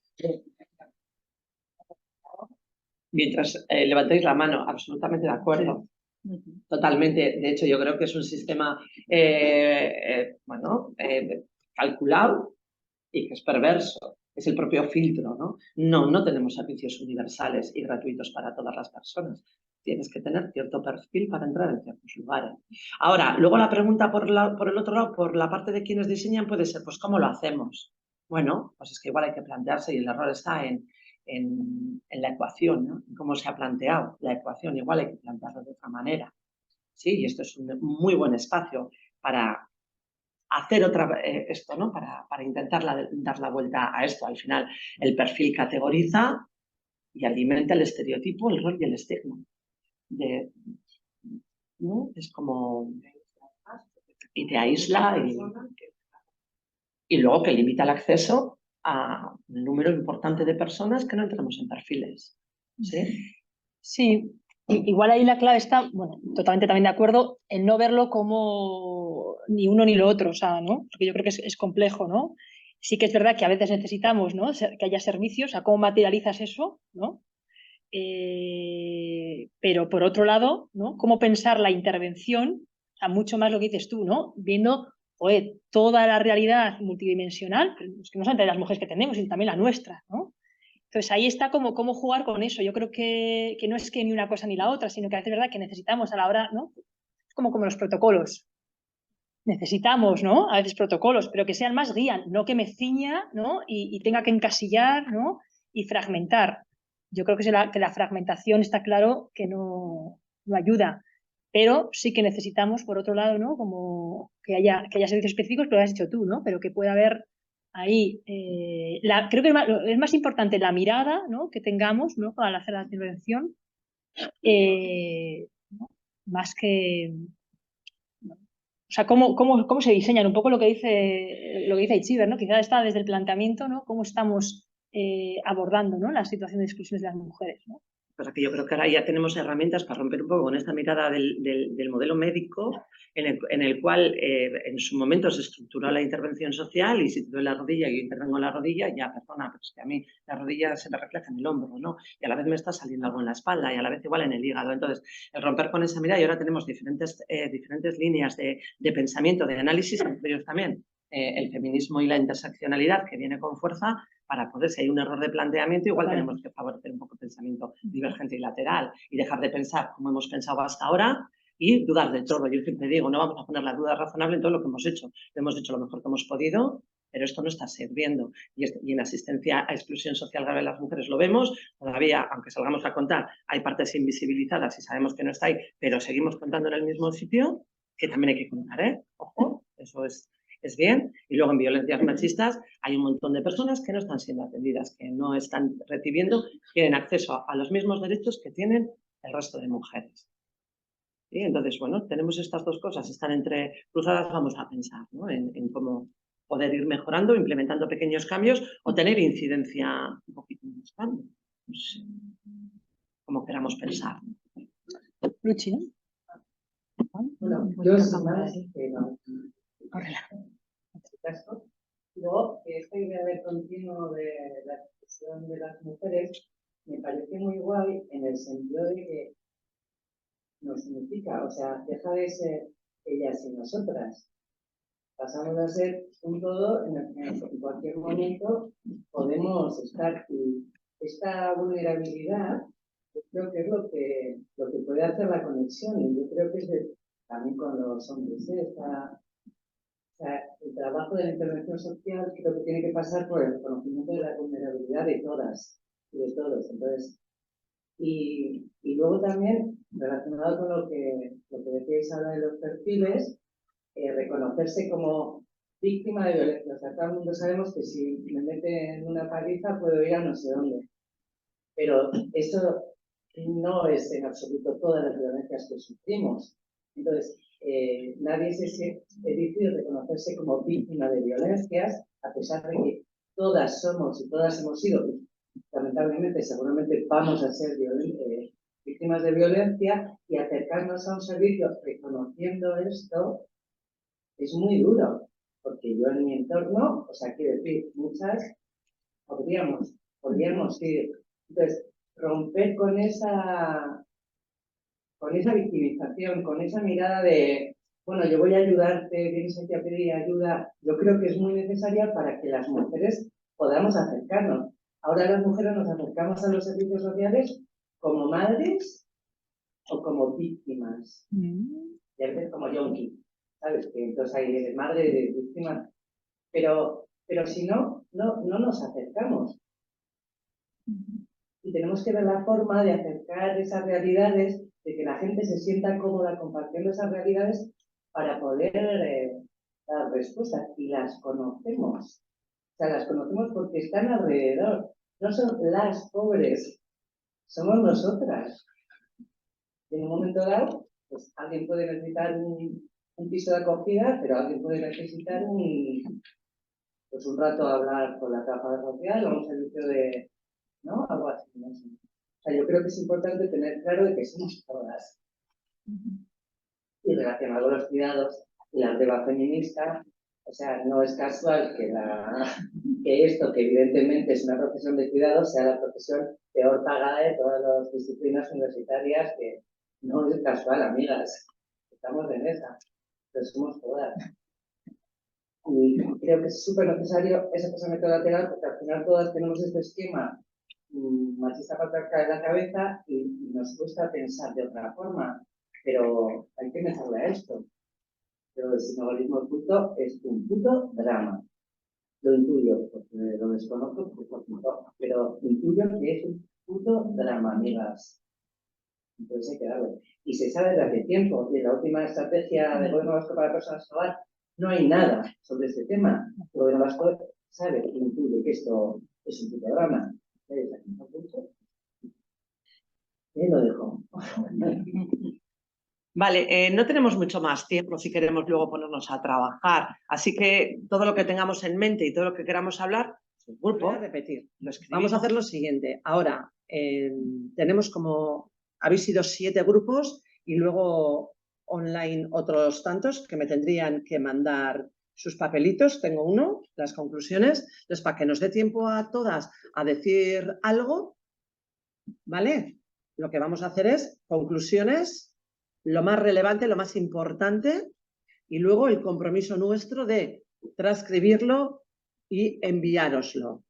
Mientras levantéis la mano, absolutamente de acuerdo. Totalmente. De hecho, yo creo que es un sistema calculado y que es perverso. Es el propio filtro, ¿no? No tenemos servicios universales y gratuitos para todas las personas. tienes que tener cierto perfil para entrar en ciertos lugares. Ahora, luego la pregunta por el otro lado, por la parte de quienes diseñan, puede ser, pues, ¿cómo lo hacemos? Bueno, pues es que igual hay que plantearse, y el error está en la ecuación, ¿no? En cómo se ha planteado la ecuación, igual hay que plantearlo de otra manera. Sí, y esto es un muy buen espacio para hacer esto, ¿no? Para intentar dar la vuelta a esto. Al final, el perfil categoriza y alimenta el estereotipo, el rol y el estigma. ¿No? Es como... Y te aísla y luego que limita el acceso a un número importante de personas que no entramos en perfiles. ¿Sí? Sí, igual ahí la clave está, bueno, totalmente también de acuerdo, en no verlo como ni uno ni lo otro, o sea, ¿no? Porque yo creo que es complejo, ¿no? Sí que es verdad que a veces necesitamos, ¿no? Que haya servicios, o sea, cómo materializas eso, ¿no? Pero por otro lado, ¿no? Cómo pensar la intervención, o sea, mucho más lo que dices tú, ¿no? Viendo, oye, toda la realidad multidimensional, que no solamente las mujeres que tenemos, sino también la nuestra, ¿no? Entonces ahí está como cómo jugar con eso. Yo creo que no es que ni una cosa ni la otra, sino que a veces es verdad que necesitamos a la hora, ¿no? Es como los protocolos. Necesitamos, ¿no? A veces protocolos, pero que sean más guías, no que me ciña, ¿no? Y tenga que encasillar, ¿no? Y fragmentar. Yo creo que la fragmentación está claro que no ayuda, pero sí que necesitamos, por otro lado, ¿no? Como que haya servicios específicos, pero lo has dicho tú, ¿no? Pero que pueda haber ahí, creo que es más importante la mirada, ¿no? Que tengamos, ¿no? Al hacer la intervención, ¿no? Más que... O sea, cómo se diseñan, un poco lo que dice Aichiber, ¿no? Quizás está desde el planteamiento, ¿no? Cómo estamos abordando, ¿no? La situación de exclusión de las mujeres, ¿no? Cosa que yo creo que ahora ya tenemos herramientas para romper un poco con esta mirada del modelo médico en el cual en su momento se estructuró la intervención social y si te duele la rodilla y yo intervengo en la rodilla, ya, perdona, pero es que a mí la rodilla se me refleja en el hombro, ¿no? Y a la vez me está saliendo algo en la espalda y a la vez igual en el hígado. Entonces, el romper con esa mirada y ahora tenemos diferentes líneas de pensamiento, de análisis, entre ellos también el feminismo y la interseccionalidad que viene con fuerza para poder, si hay un error de planteamiento, igual tenemos que favorecer un poco el pensamiento divergente y lateral y dejar de pensar como hemos pensado hasta ahora y dudar de todo. Yo siempre digo, no vamos a poner la duda razonable en todo lo que hemos hecho. Lo hemos hecho lo mejor que hemos podido, pero esto no está sirviendo. Y en asistencia a exclusión social grave de las mujeres lo vemos. Todavía, aunque salgamos a contar, hay partes invisibilizadas y sabemos que no está ahí, pero seguimos contando en el mismo sitio, que también hay que contar, ¿eh? Ojo, eso es bien. Y luego en violencias machistas hay un montón de personas que no están siendo atendidas, que no están recibiendo, tienen acceso a los mismos derechos que tienen el resto de mujeres. ¿Sí? Entonces, bueno, tenemos estas dos cosas, están entre cruzadas, vamos a pensar, ¿no? En cómo poder ir mejorando, implementando pequeños cambios o tener incidencia un poquito más grande. No sé, como queramos pensar. Luchi, ¿no? Bueno, yo soy más que no. Luego, esta idea del continuo de la exclusión de las mujeres me parece muy guay en el sentido de que nos significa, o sea, deja de ser ellas y nosotras. Pasamos a ser un todo en el que en cualquier momento podemos estar. Y esta vulnerabilidad, yo creo que es lo que puede hacer la conexión. Y yo creo que es también con los hombres. O sea, el trabajo de la intervención social creo que tiene que pasar por el reconocimiento de la vulnerabilidad de todas y de todos. Entonces, y luego también, relacionado con lo que decíais ahora de los perfiles, reconocerse como víctima de violencia. O sea, todo el mundo sabemos que si me meten en una paliza puedo ir a no sé dónde. Pero eso no es en absoluto todas las violencias que sufrimos. Entonces, nadie es difícil reconocerse como víctima de violencias, a pesar de que todas somos y todas hemos sido, lamentablemente, seguramente vamos a ser víctimas de violencia, y acercarnos a un servicio reconociendo esto es muy duro, porque yo en mi entorno, o sea, quiero decir, muchas podríamos ir. Entonces, romper con esa victimización, con esa mirada de, bueno, yo voy a ayudarte, vienes aquí a pedir ayuda, yo creo que es muy necesaria para que las mujeres podamos acercarnos. Ahora las mujeres nos acercamos a los servicios sociales como madres o como víctimas. Y a veces como yonki, ¿sabes? Que entonces ahí eres madre de víctima. Pero si no nos acercamos. Y tenemos que ver la forma de acercar esas realidades, de que la gente se sienta cómoda compartiendo esas realidades para poder dar respuestas. Y las conocemos. O sea, las conocemos porque están alrededor. No son las pobres, somos nosotras. Y en un momento dado, pues alguien puede necesitar un piso de acogida, pero alguien puede necesitar un rato a hablar con la capa social o un servicio de, ¿no? Algo así, no sé. O sea, yo creo que es importante tener claro de que somos todas. Y relacionado con los cuidados y la breva feminista, o sea, no es casual que esto, que evidentemente es una profesión de cuidados, sea la profesión peor pagada de todas las disciplinas universitarias, que no es casual, amigas. Estamos en esa. Pero somos todas. Y creo que es súper necesario ese pasamiento lateral, porque al final todas tenemos este esquema machista patriarcal en la cabeza y nos cuesta pensar de otra forma, pero hay que meterle a esto. Pero el sinhogarismo oculto es un puto drama. Lo intuyo, porque lo desconozco, pero intuyo que es un puto drama, amigas. Entonces hay que darle. Y se sabe desde hace tiempo, y en la última estrategia del Gobierno Vasco para Personas sin Hogar no hay nada sobre este tema. El Gobierno Vasco sabe, intuye que esto es un puto drama. Lo dejo. Vale, no tenemos mucho más tiempo si queremos luego ponernos a trabajar. Así que todo lo que tengamos en mente y todo lo que queramos hablar, el grupo, voy a repetir. Vamos a hacer lo siguiente. Ahora, tenemos como, habéis sido 7 grupos y luego online otros tantos que me tendrían que mandar sus papelitos. Tengo uno, las conclusiones. Entonces, para que nos dé tiempo a todas a decir algo, ¿vale? Lo que vamos a hacer es conclusiones, lo más relevante, lo más importante, y luego el compromiso nuestro de transcribirlo y enviároslo.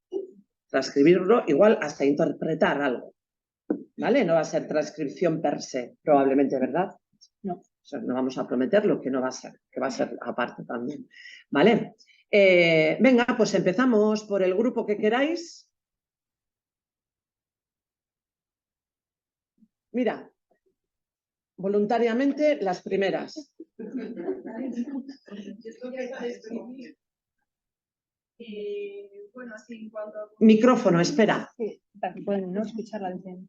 Transcribirlo igual hasta interpretar algo, ¿vale? No va a ser transcripción per se, probablemente, ¿verdad? No, o sea, no vamos a prometer lo que no va a ser, que va a ser aparte también, ¿vale? Venga, pues empezamos por el grupo que queráis. Mira, voluntariamente las primeras. Bueno, así en cuanto a... Micrófono, espera. Sí, para que puedan no escuchar la de...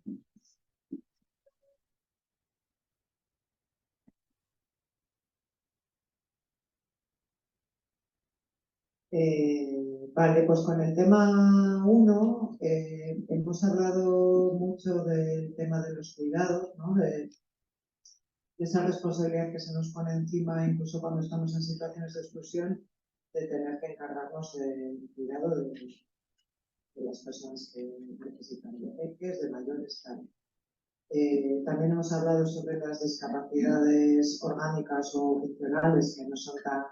Vale, pues con el tema 1 hemos hablado mucho del tema de los cuidados, ¿no? De esa responsabilidad que se nos pone encima incluso cuando estamos en situaciones de exclusión, de tener que encargarnos del cuidado de las personas que necesitan de peques, de mayores, tal. También hemos hablado sobre las discapacidades orgánicas o funcionales que no son tan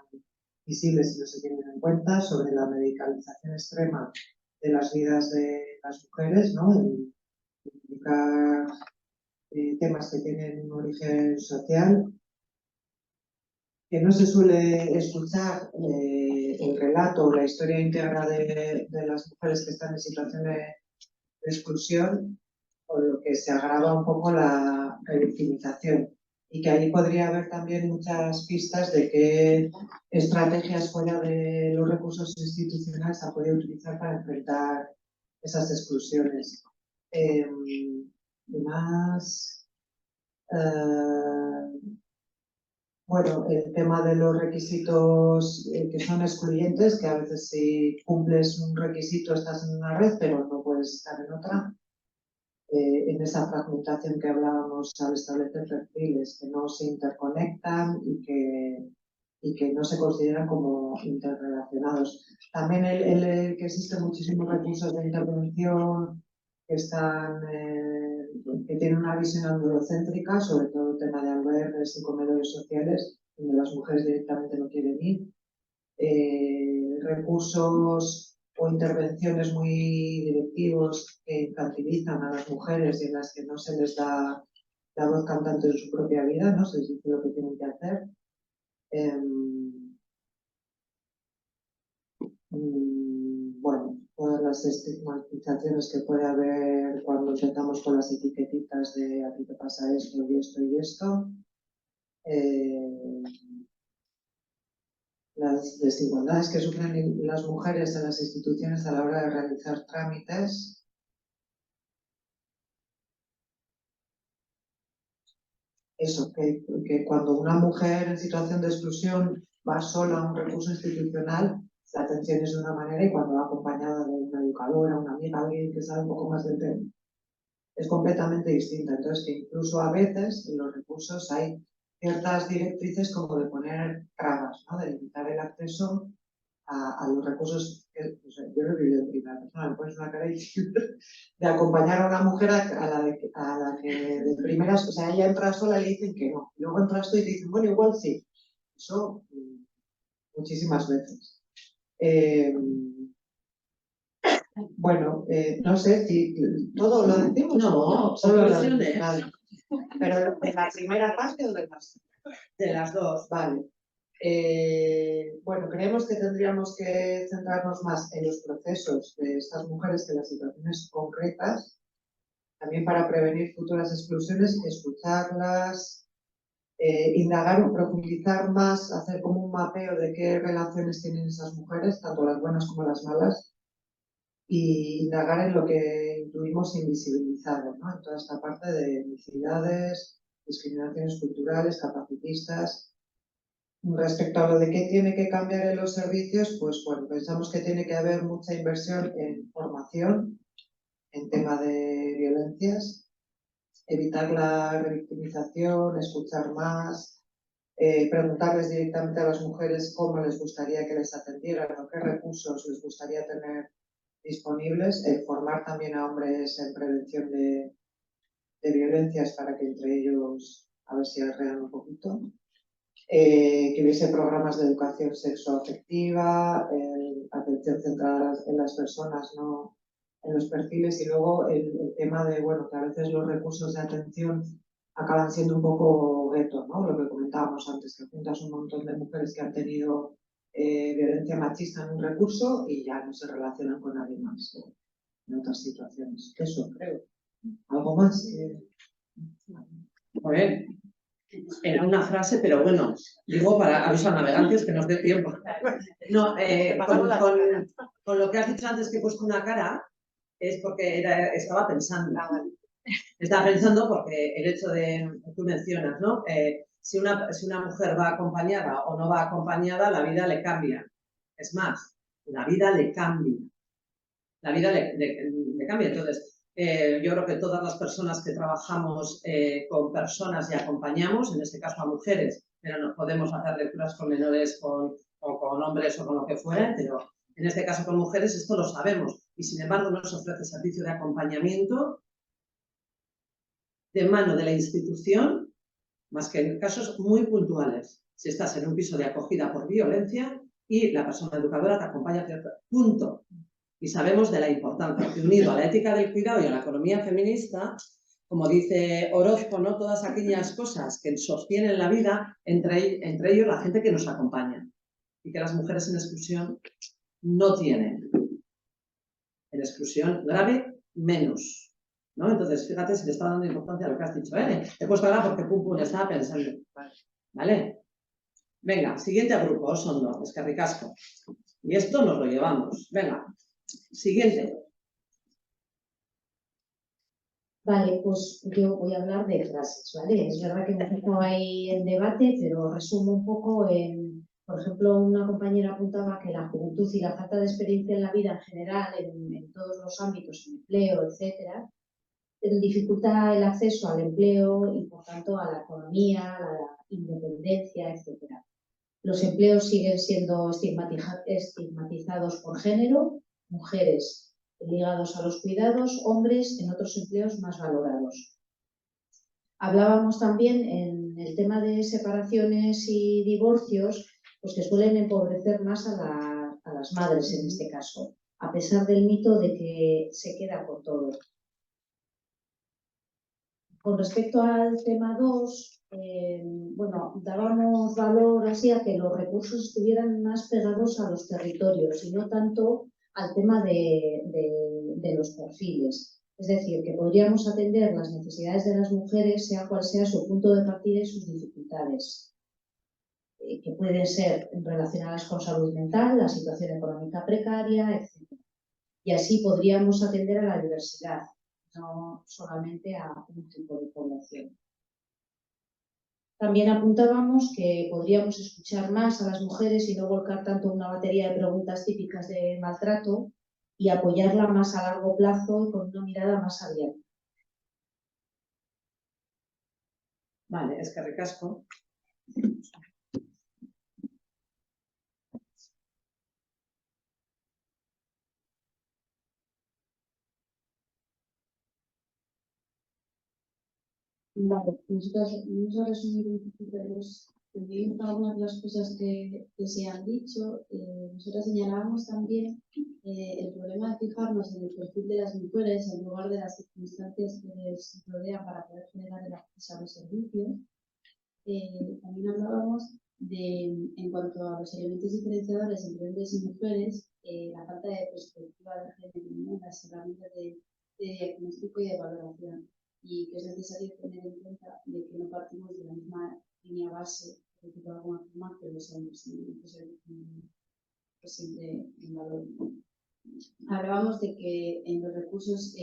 visibles y no se tienen en cuenta, sobre la medicalización extrema de las vidas de las mujeres, ¿no? Implicar temas que tienen un origen social, que no se suele escuchar el relato o la historia íntegra de las mujeres que están en situación de exclusión, por lo que se agrava un poco la revictimización. Y que ahí podría haber también muchas pistas de qué estrategias fuera de los recursos institucionales se puede utilizar para enfrentar esas exclusiones. Además, bueno, el tema de los requisitos que son excluyentes, que a veces si cumples un requisito estás en una red, pero no puedes estar en otra. En esa fragmentación que hablábamos al establecer perfiles que no se interconectan y que no se consideran como interrelacionados. También el que existen muchísimos recursos de intervención que tienen una visión androcéntrica, sobre todo el tema de albergues y comedores sociales, donde las mujeres directamente no quieren ir. Recursos o intervenciones muy directivos que infantilizan a las mujeres y en las que no se les da la voz cantante de su propia vida, ¿no? Se les dice lo que tienen que hacer. Bueno, todas las estigmatizaciones que puede haber cuando empezamos con las etiquetitas de a ti te pasa esto y esto y esto. Las desigualdades que sufren las mujeres en las instituciones a la hora de realizar trámites. Eso, que cuando una mujer en situación de exclusión va sola a un recurso institucional, la atención es de una manera, y cuando va acompañada de una educadora, una amiga, alguien que sabe un poco más del tema, es completamente distinta. Entonces, que incluso a veces en los recursos hay ciertas directrices como de poner trabas, ¿no? De limitar el acceso a los recursos. O sea, yo lo he vivido en primera persona, me pones una cara de acompañar a una mujer a la que de primeras, o sea, ella entra sola y le dicen que no. Luego entras tú y te dicen, bueno, igual sí. Eso muchísimas veces. Bueno, no sé si todo lo decimos. No, solo conclusiones. vale. Pero de la primera parte o de las... De las dos. Vale. Bueno, creemos que tendríamos que centrarnos más en los procesos de estas mujeres que en las situaciones concretas, también para prevenir futuras exclusiones, escucharlas, indagar o profundizar más, hacer como un mapeo de qué relaciones tienen esas mujeres, tanto las buenas como las malas, y indagar en lo que intuimos invisibilizado, ¿no? En toda esta parte de etnicidades, discriminaciones culturales, capacitistas. Respecto a lo de qué tiene que cambiar en los servicios, pues bueno, pensamos que tiene que haber mucha inversión en formación, en tema de violencias, evitar la revictimización, escuchar más, preguntarles directamente a las mujeres cómo les gustaría que les atendieran o qué recursos les gustaría tener disponibles, formar también a hombres en prevención de violencias para que entre ellos a ver si arreglan un poquito. Que hubiese programas de educación sexoafectiva, atención centrada en las personas, no en los perfiles, y luego el tema de, bueno, que a veces los recursos de atención acaban siendo un poco gueto, ¿no? Lo que comentábamos antes, que juntas un montón de mujeres que han tenido violencia machista en un recurso y ya no se relacionan con nadie más en otras situaciones. Eso creo. ¿Algo más? A ver, era una frase, pero bueno, digo para aviso a navegantes que nos dé tiempo. No, con lo que has dicho antes que he puesto una cara, es porque estaba pensando. Estaba pensando porque el hecho de, tú mencionas, ¿no? Si una mujer va acompañada o no va acompañada, la vida le cambia. Es más, la vida le cambia. La vida le cambia. Entonces, yo creo que todas las personas que trabajamos con personas y acompañamos, en este caso a mujeres, pero no podemos hacer lecturas con menores o con hombres o con lo que fuera, pero en este caso con mujeres esto lo sabemos y sin embargo no se ofrece servicio de acompañamiento de mano de la institución más que en casos muy puntuales. Si estás en un piso de acogida por violencia y la persona educadora te acompaña a cierto punto. Y sabemos de la importancia que, unido a la ética del cuidado y a la economía feminista, como dice Orozco, ¿no? Todas aquellas cosas que sostienen la vida, entre ellos la gente que nos acompaña. Y que las mujeres en exclusión no tienen. En exclusión grave, menos. ¿No? Entonces, fíjate si le está dando importancia a lo que has dicho. He puesto ahora porque pum, estaba pensando. ¿Vale? Venga, siguiente grupo, Osondo, Escarricasco. Y esto nos lo llevamos. Venga. Siguiente. Vale, pues yo voy a hablar de frases, ¿vale? Es verdad que hemos estado ahí en debate, pero resumo un poco en, por ejemplo, una compañera apuntaba que la juventud y la falta de experiencia en la vida en general, en todos los ámbitos, empleo, etcétera, dificulta el acceso al empleo y, por tanto, a la economía, a la independencia, etcétera. Los empleos siguen siendo estigmatizados por género, mujeres ligados a los cuidados, hombres en otros empleos más valorados. Hablábamos también en el tema de separaciones y divorcios, pues que suelen empobrecer más a las madres en este caso, a pesar del mito de que se queda con todo. Con respecto al tema 2, bueno, dábamos valor así a que los recursos estuvieran más pegados a los territorios y no tanto al tema de los perfiles. Es decir, que podríamos atender las necesidades de las mujeres, sea cual sea su punto de partida y sus dificultades, que pueden ser relacionadas con salud mental, la situación económica precaria, etc. Y así podríamos atender a la diversidad, no solamente a un tipo de población. También apuntábamos que podríamos escuchar más a las mujeres y no volcar tanto una batería de preguntas típicas de maltrato y apoyarla más a largo plazo y con una mirada más abierta. Vale, eskerrik asko. Vale, vamos a resumir un poquito algunas de las cosas que se han dicho. Nosotros señalábamos también el problema de fijarnos en el perfil de las mujeres en lugar de las circunstancias que les rodean para poder generar el acceso a los servicios. También hablábamos de, en cuanto a los elementos diferenciadores entre hombres y mujeres, la falta de perspectiva de género, ¿no? Las herramientas de diagnóstico y de valoración, y que es necesario tener en cuenta de que no partimos de la misma línea base, por decirlo de alguna forma, que los hombres, pues siempre en valor. Hablábamos de que en los recursos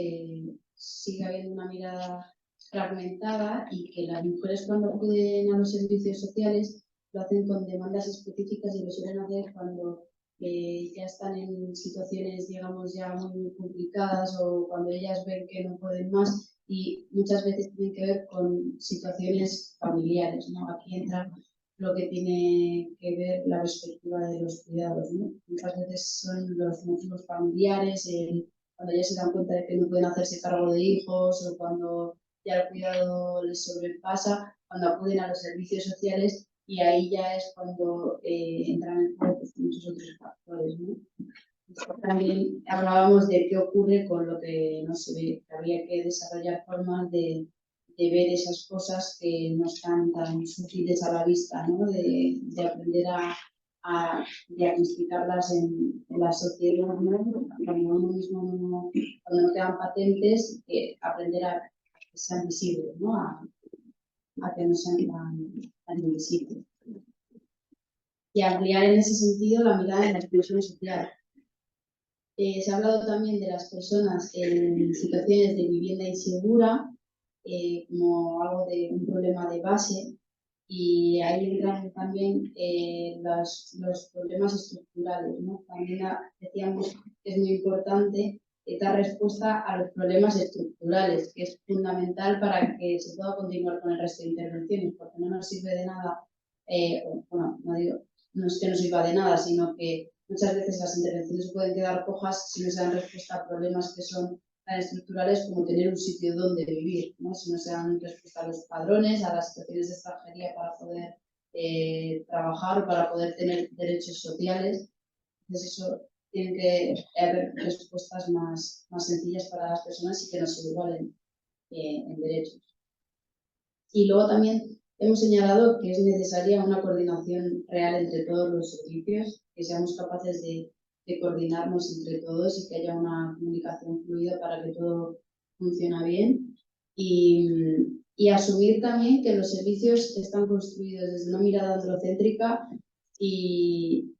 sigue habiendo una mirada fragmentada y que las mujeres cuando acuden a los servicios sociales lo hacen con demandas específicas y lo suelen hacer cuando ya están en situaciones, digamos, ya muy complicadas o cuando ellas ven que no pueden más, y muchas veces tienen que ver con situaciones familiares, ¿no? Aquí entra lo que tiene que ver la perspectiva de los cuidados, ¿no? Muchas veces son los motivos familiares, cuando ya se dan cuenta de que no pueden hacerse cargo de hijos o cuando ya el cuidado les sobrepasa, cuando acuden a los servicios sociales, y ahí ya es cuando entran en juego pues, muchos otros factores, ¿no? También hablábamos de qué ocurre con lo que no se ve, que habría que desarrollar formas de ver esas cosas que no están tan sutiles a la vista, ¿no? De aprender a diagnosticarlas en la sociedad, ¿no? Cuando uno mismo cuando no quedan patentes, aprender a que sean visibles, ¿no? A que no sean tan invisibles. Y ampliar en ese sentido la mirada en la exclusión social. Se ha hablado también de las personas en situaciones de vivienda insegura como algo de un problema de base, y ahí entran también los problemas estructurales, ¿no? También decíamos que es muy importante dar respuesta a los problemas estructurales, que es fundamental para que se pueda continuar con el resto de intervenciones, porque no nos sirve de nada, bueno, no es que no sirva de nada, sino que muchas veces las intervenciones pueden quedar cojas si no se dan respuesta a problemas que son tan estructurales como tener un sitio donde vivir, ¿no? Si no se dan respuesta a los padrones, a las situaciones de extranjería para poder trabajar o para poder tener derechos sociales. Entonces eso tiene que haber respuestas más sencillas para las personas y que no se igualen en derechos. Y luego también hemos señalado que es necesaria una coordinación real entre todos los servicios, que seamos capaces de coordinarnos entre todos y que haya una comunicación fluida para que todo funcione bien. Y asumir también que los servicios están construidos desde una mirada androcéntrica y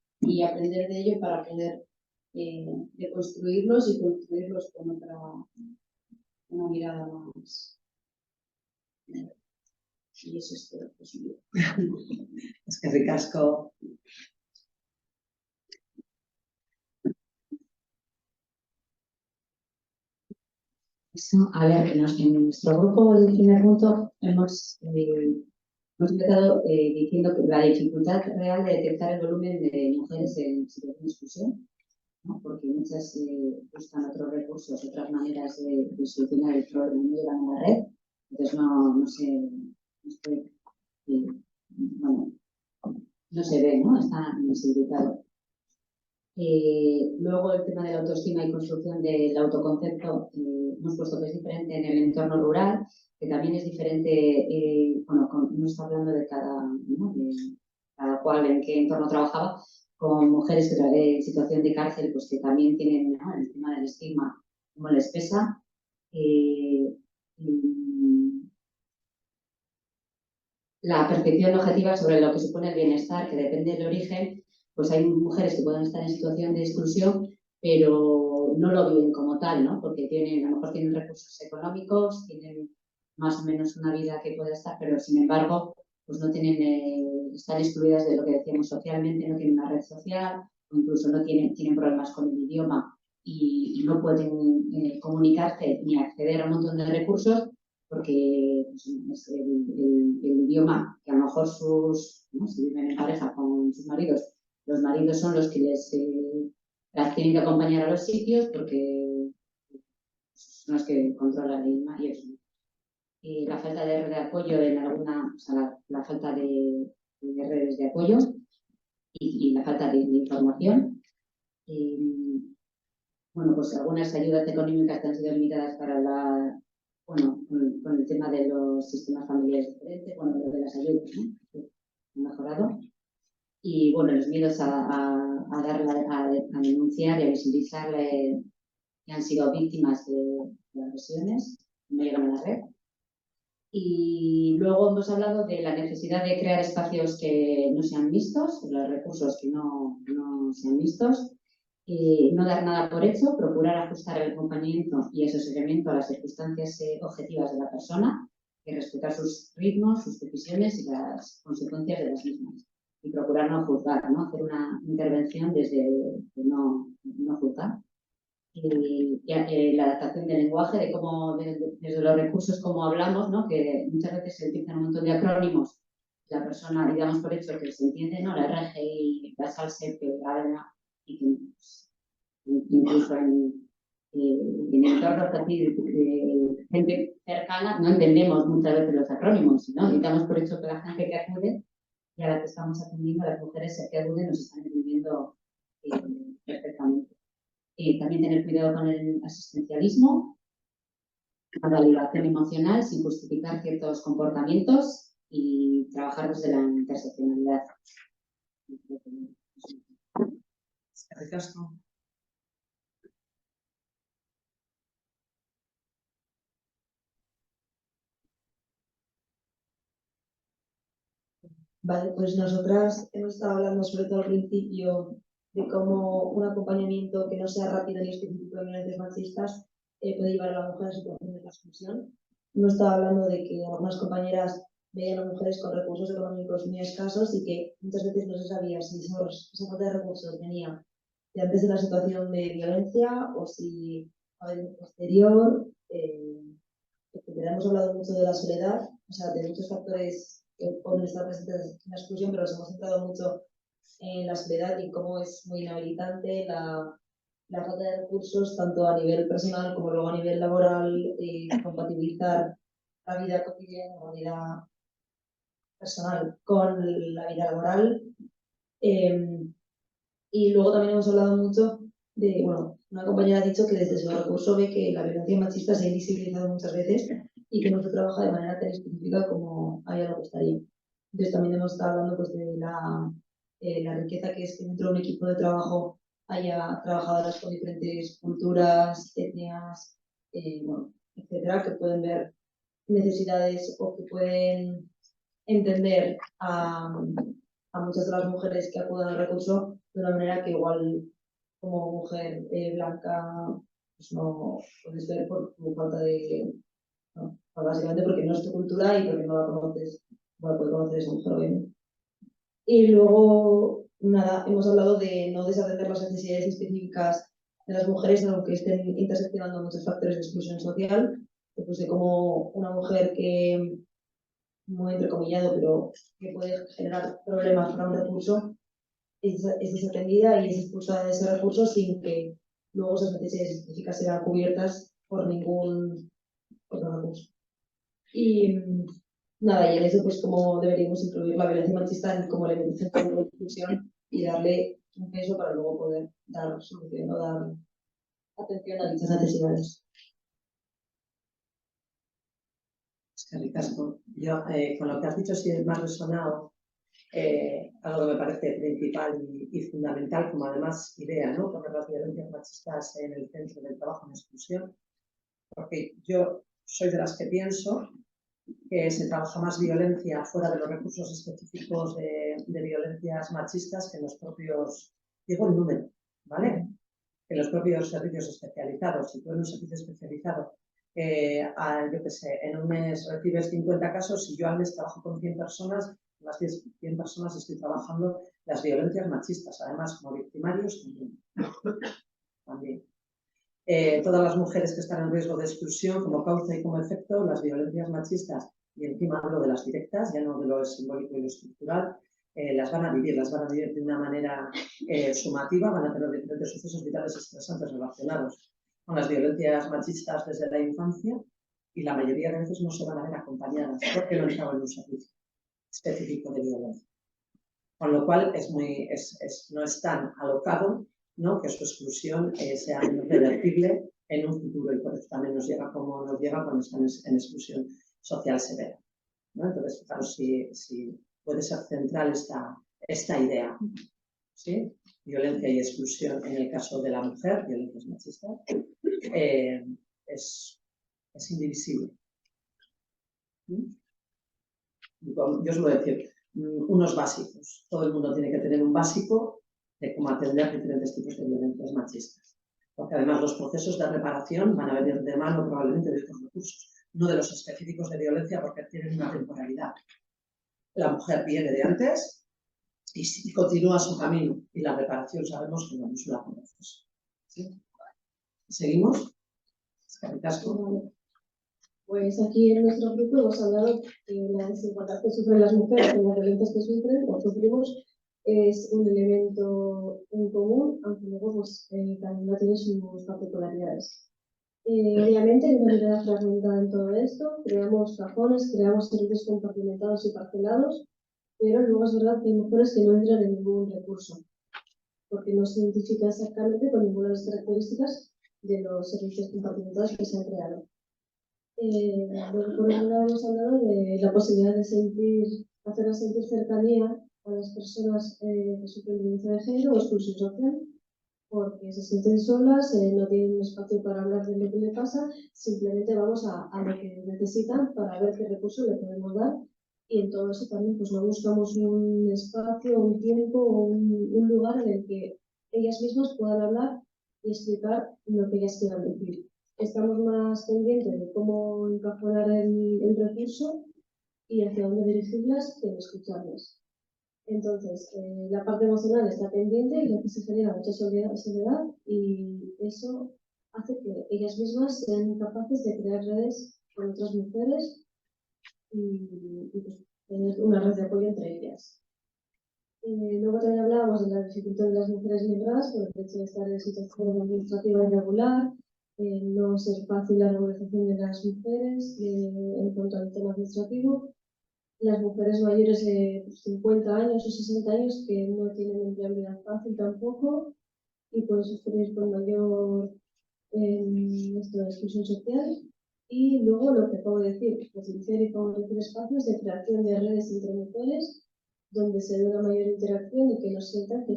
aprender de ello para poder deconstruirlos y construirlos con una mirada más. Y eso es todo posible. Eskerrik asko. A ver, en nuestro grupo del primer punto hemos empezado diciendo que la dificultad real de detectar el volumen de mujeres en situación de exclusión, ¿no? Porque muchas buscan otros recursos, otras maneras de solucionar el problema, no llegan a la red, entonces no se ve, ¿no? Está invisibilizado. Luego el tema de la autoestima y construcción del autoconcepto, hemos puesto que es diferente en el entorno rural, que también es diferente, bueno, no está hablando de cada, ¿no? De cada cual en qué entorno trabajaba, con mujeres que en situación de cárcel, pues que también tienen, ¿no? El tema del estigma, como les pesa. La percepción objetiva sobre lo que supone el bienestar, que depende del origen, pues hay mujeres que pueden estar en situación de exclusión, pero no lo viven como tal, ¿no? Porque a lo mejor tienen recursos económicos, tienen más o menos una vida que pueda estar, pero sin embargo, pues no tienen, están excluidas de lo que decíamos socialmente, no tienen una red social, o incluso no tienen problemas con el idioma y no pueden comunicarse ni acceder a un montón de recursos, porque pues, es el idioma que a lo mejor ¿no? Si viven en pareja con sus maridos, los maridos son los que las tienen que acompañar a los sitios porque son los que controlan el idioma y eso. Y la falta de red de apoyo en alguna, o sea, la falta de redes de apoyo y la falta de información. Bueno, pues algunas ayudas económicas que han sido limitadas para bueno, con el tema de los sistemas familiares diferentes, bueno, lo de las ayudas, ¿no? Han mejorado. Y bueno, los miedos a denunciar y a visibilizar que han sido víctimas de agresiones, no llegan a la red. Y luego hemos hablado de la necesidad de crear espacios que no sean mixtos, los recursos que no sean mixtos. No dar nada por hecho, procurar ajustar el acompañamiento y asesoramiento a las circunstancias objetivas de la persona y respetar sus ritmos, sus decisiones y las consecuencias de las mismas. Y procurar no juzgar, ¿no? Hacer una intervención desde no juzgar. Y la adaptación del lenguaje, de cómo desde los recursos, como hablamos, ¿no? Que muchas veces se utilizan un montón de acrónimos, la persona, y damos por hecho que se entiende, ¿no? La RGI, la SALSEP, y que incluso en entornos así de gente cercana no entendemos muchas veces los acrónimos, ¿no? Y damos por hecho que la gente que acude y a la que estamos atendiendo, a las mujeres que acuden, nos están entendiendo perfectamente. También tener cuidado con el asistencialismo, la validación emocional sin justificar ciertos comportamientos y trabajar desde la interseccionalidad. Vale, pues nosotras hemos estado hablando sobre todo al principio de cómo un acompañamiento que no sea rápido ni específico de violencias machistas puede llevar a la mujer a situaciones de exclusión. Hemos estado hablando de que algunas compañeras veían a mujeres con recursos económicos muy escasos y que muchas veces no se sabía si esa falta de recursos venía de antes de la situación de violencia o si a ver, posterior. Hemos hablado mucho de la soledad, o sea, de muchos factores que pueden estar presentes en la exclusión, pero nos hemos centrado mucho en la soledad y cómo es muy inhabilitante la falta de recursos, tanto a nivel personal como luego a nivel laboral, compatibilizar la vida cotidiana, la vida personal con la vida laboral. Y luego también hemos hablado mucho de, bueno, una compañera ha dicho que desde su recurso ve que la violencia machista se ha invisibilizado muchas veces y que no se trabaja de manera tan específica como a ella le gustaría. Entonces también hemos estado hablando pues, de la riqueza que es que dentro de un equipo de trabajo haya trabajadoras con diferentes culturas, etnias, bueno, etcétera, que pueden ver necesidades o que pueden entender a muchas de las mujeres que acudan al recurso de una manera que igual como mujer blanca pues no puedes ver por tu falta de... No, básicamente porque no es tu cultura y porque no la conoces, no la puedes conocer esa mujer obviamente. Y luego, nada, hemos hablado de no desatender las necesidades específicas de las mujeres, aunque estén interseccionando muchos factores de exclusión social, pues de cómo una mujer que, muy entrecomillado, pero que puede generar problemas para un recurso, es desatendida y es expulsada de ese recurso sin que luego esas necesidades específicas sean cubiertas por ningún otro recurso. Y nada, y en eso pues como deberíamos incluir la violencia machista como elemento central de la exclusión y darle un peso para luego poder dar solución o dar atención a dichas necesidades. Es que ricasco. Yo, con lo que has dicho, sí me ha resonado algo que me parece principal y fundamental, como además idea, ¿no? Poner las violencias machistas en el centro del trabajo en exclusión, porque yo soy de las que pienso que se trabaja más violencia fuera de los recursos específicos de violencias machistas que en los propios, digo el número, ¿vale? Que en los propios servicios especializados. Si tú en un servicio especializado, yo qué sé, en un mes recibes 50 casos y yo al mes trabajo con 100 personas, las 100 personas estoy trabajando las violencias machistas, además como victimarios también. Todas las mujeres que están en riesgo de exclusión como causa y como efecto, las violencias machistas, y encima hablo de las directas, ya no de lo simbólico y lo estructural, las van a vivir de una manera sumativa, van a tener diferentes sucesos vitales estresantes relacionados con las violencias machistas desde la infancia y la mayoría de veces no se van a ver acompañadas porque no están en un servicio específico de violencia. Con lo cual no es tan alocado, ¿no?, que su exclusión sea irreversible en un futuro y por eso también nos llega como nos llega cuando están en exclusión social severa, ¿no? Entonces, fijaros si puede ser central esta idea, ¿sí? Violencia y exclusión en el caso de la mujer, violencias machistas, es indivisible. Yo os voy a decir unos básicos. Todo el mundo tiene que tener un básico de cómo atender diferentes tipos de violencias machistas. Porque además los procesos de reparación van a venir de mano probablemente de estos recursos, no de los específicos de violencia porque tienen una temporalidad. La mujer viene de antes y continúa su camino y la reparación sabemos que no es un proceso. ¿Sí? ¿Seguimos? Pues aquí en nuestro grupo hemos hablado que la desigualdad que sufren las mujeres y las violencias que sufren o sufrimos es un elemento en común, aunque luego pues, cada una tiene sus particularidades. Obviamente hay una mirada fragmentada en todo esto, creamos cajones, creamos servicios compartimentados y parcelados, pero luego es verdad que hay mujeres que no entran en ningún recurso, porque no se identifica exactamente con ninguna de las características de los servicios compartimentados que se han creado. Luego, por un lado, hemos hablado de la posibilidad de hacerlas sentir cercanía a las personas que sufren violencia de género o exclusión social, porque se sienten solas, no tienen un espacio para hablar de lo que le pasa, simplemente vamos a lo que necesitan para ver qué recursos le podemos dar. Y en todo eso también pues, no buscamos un espacio, un tiempo o un lugar en el que ellas mismas puedan hablar y explicar lo que ellas quieran decir. Estamos más pendientes de cómo encajonar el recurso y hacia dónde dirigirlas que en escucharlas. Entonces, la parte emocional está pendiente y aquí se genera mucha soledad y eso hace que ellas mismas sean capaces de crear redes con otras mujeres y pues, tener una red de apoyo entre ellas. Luego también hablábamos de la dificultad de las mujeres migradas por el hecho de estar en situación administrativa irregular, no ser fácil la regularización de las mujeres en cuanto al tema administrativo. Las mujeres mayores de 50 años o 60 años que no tienen empleabilidad fácil tampoco y pueden sufrir con mayor exclusión social. Y luego lo que acabo de decir, potenciar y favorecer espacios de creación de redes entre mujeres donde se dé una mayor interacción y que no sientan que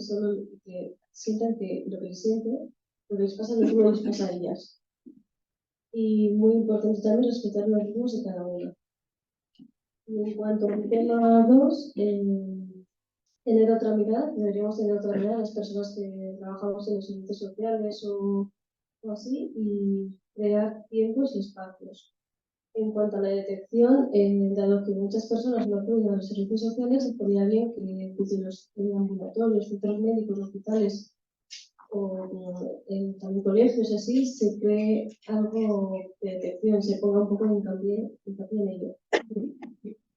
sientan que lo que les sienten, lo que les pasa no les pasa a ellas. Y muy importante también respetar los ritmos de cada una. Y en cuanto al tema 2, tener otra mirada, deberíamos tener otra mirada las personas que trabajamos en los servicios sociales o así y crear tiempos y espacios. En cuanto a la detección, dado que muchas personas no acuden a los servicios sociales, estaría bien que los ambulatorios, centros médicos, hospitales o también colegios así, se cree algo de detección, se ponga un poco de hincapié en ello.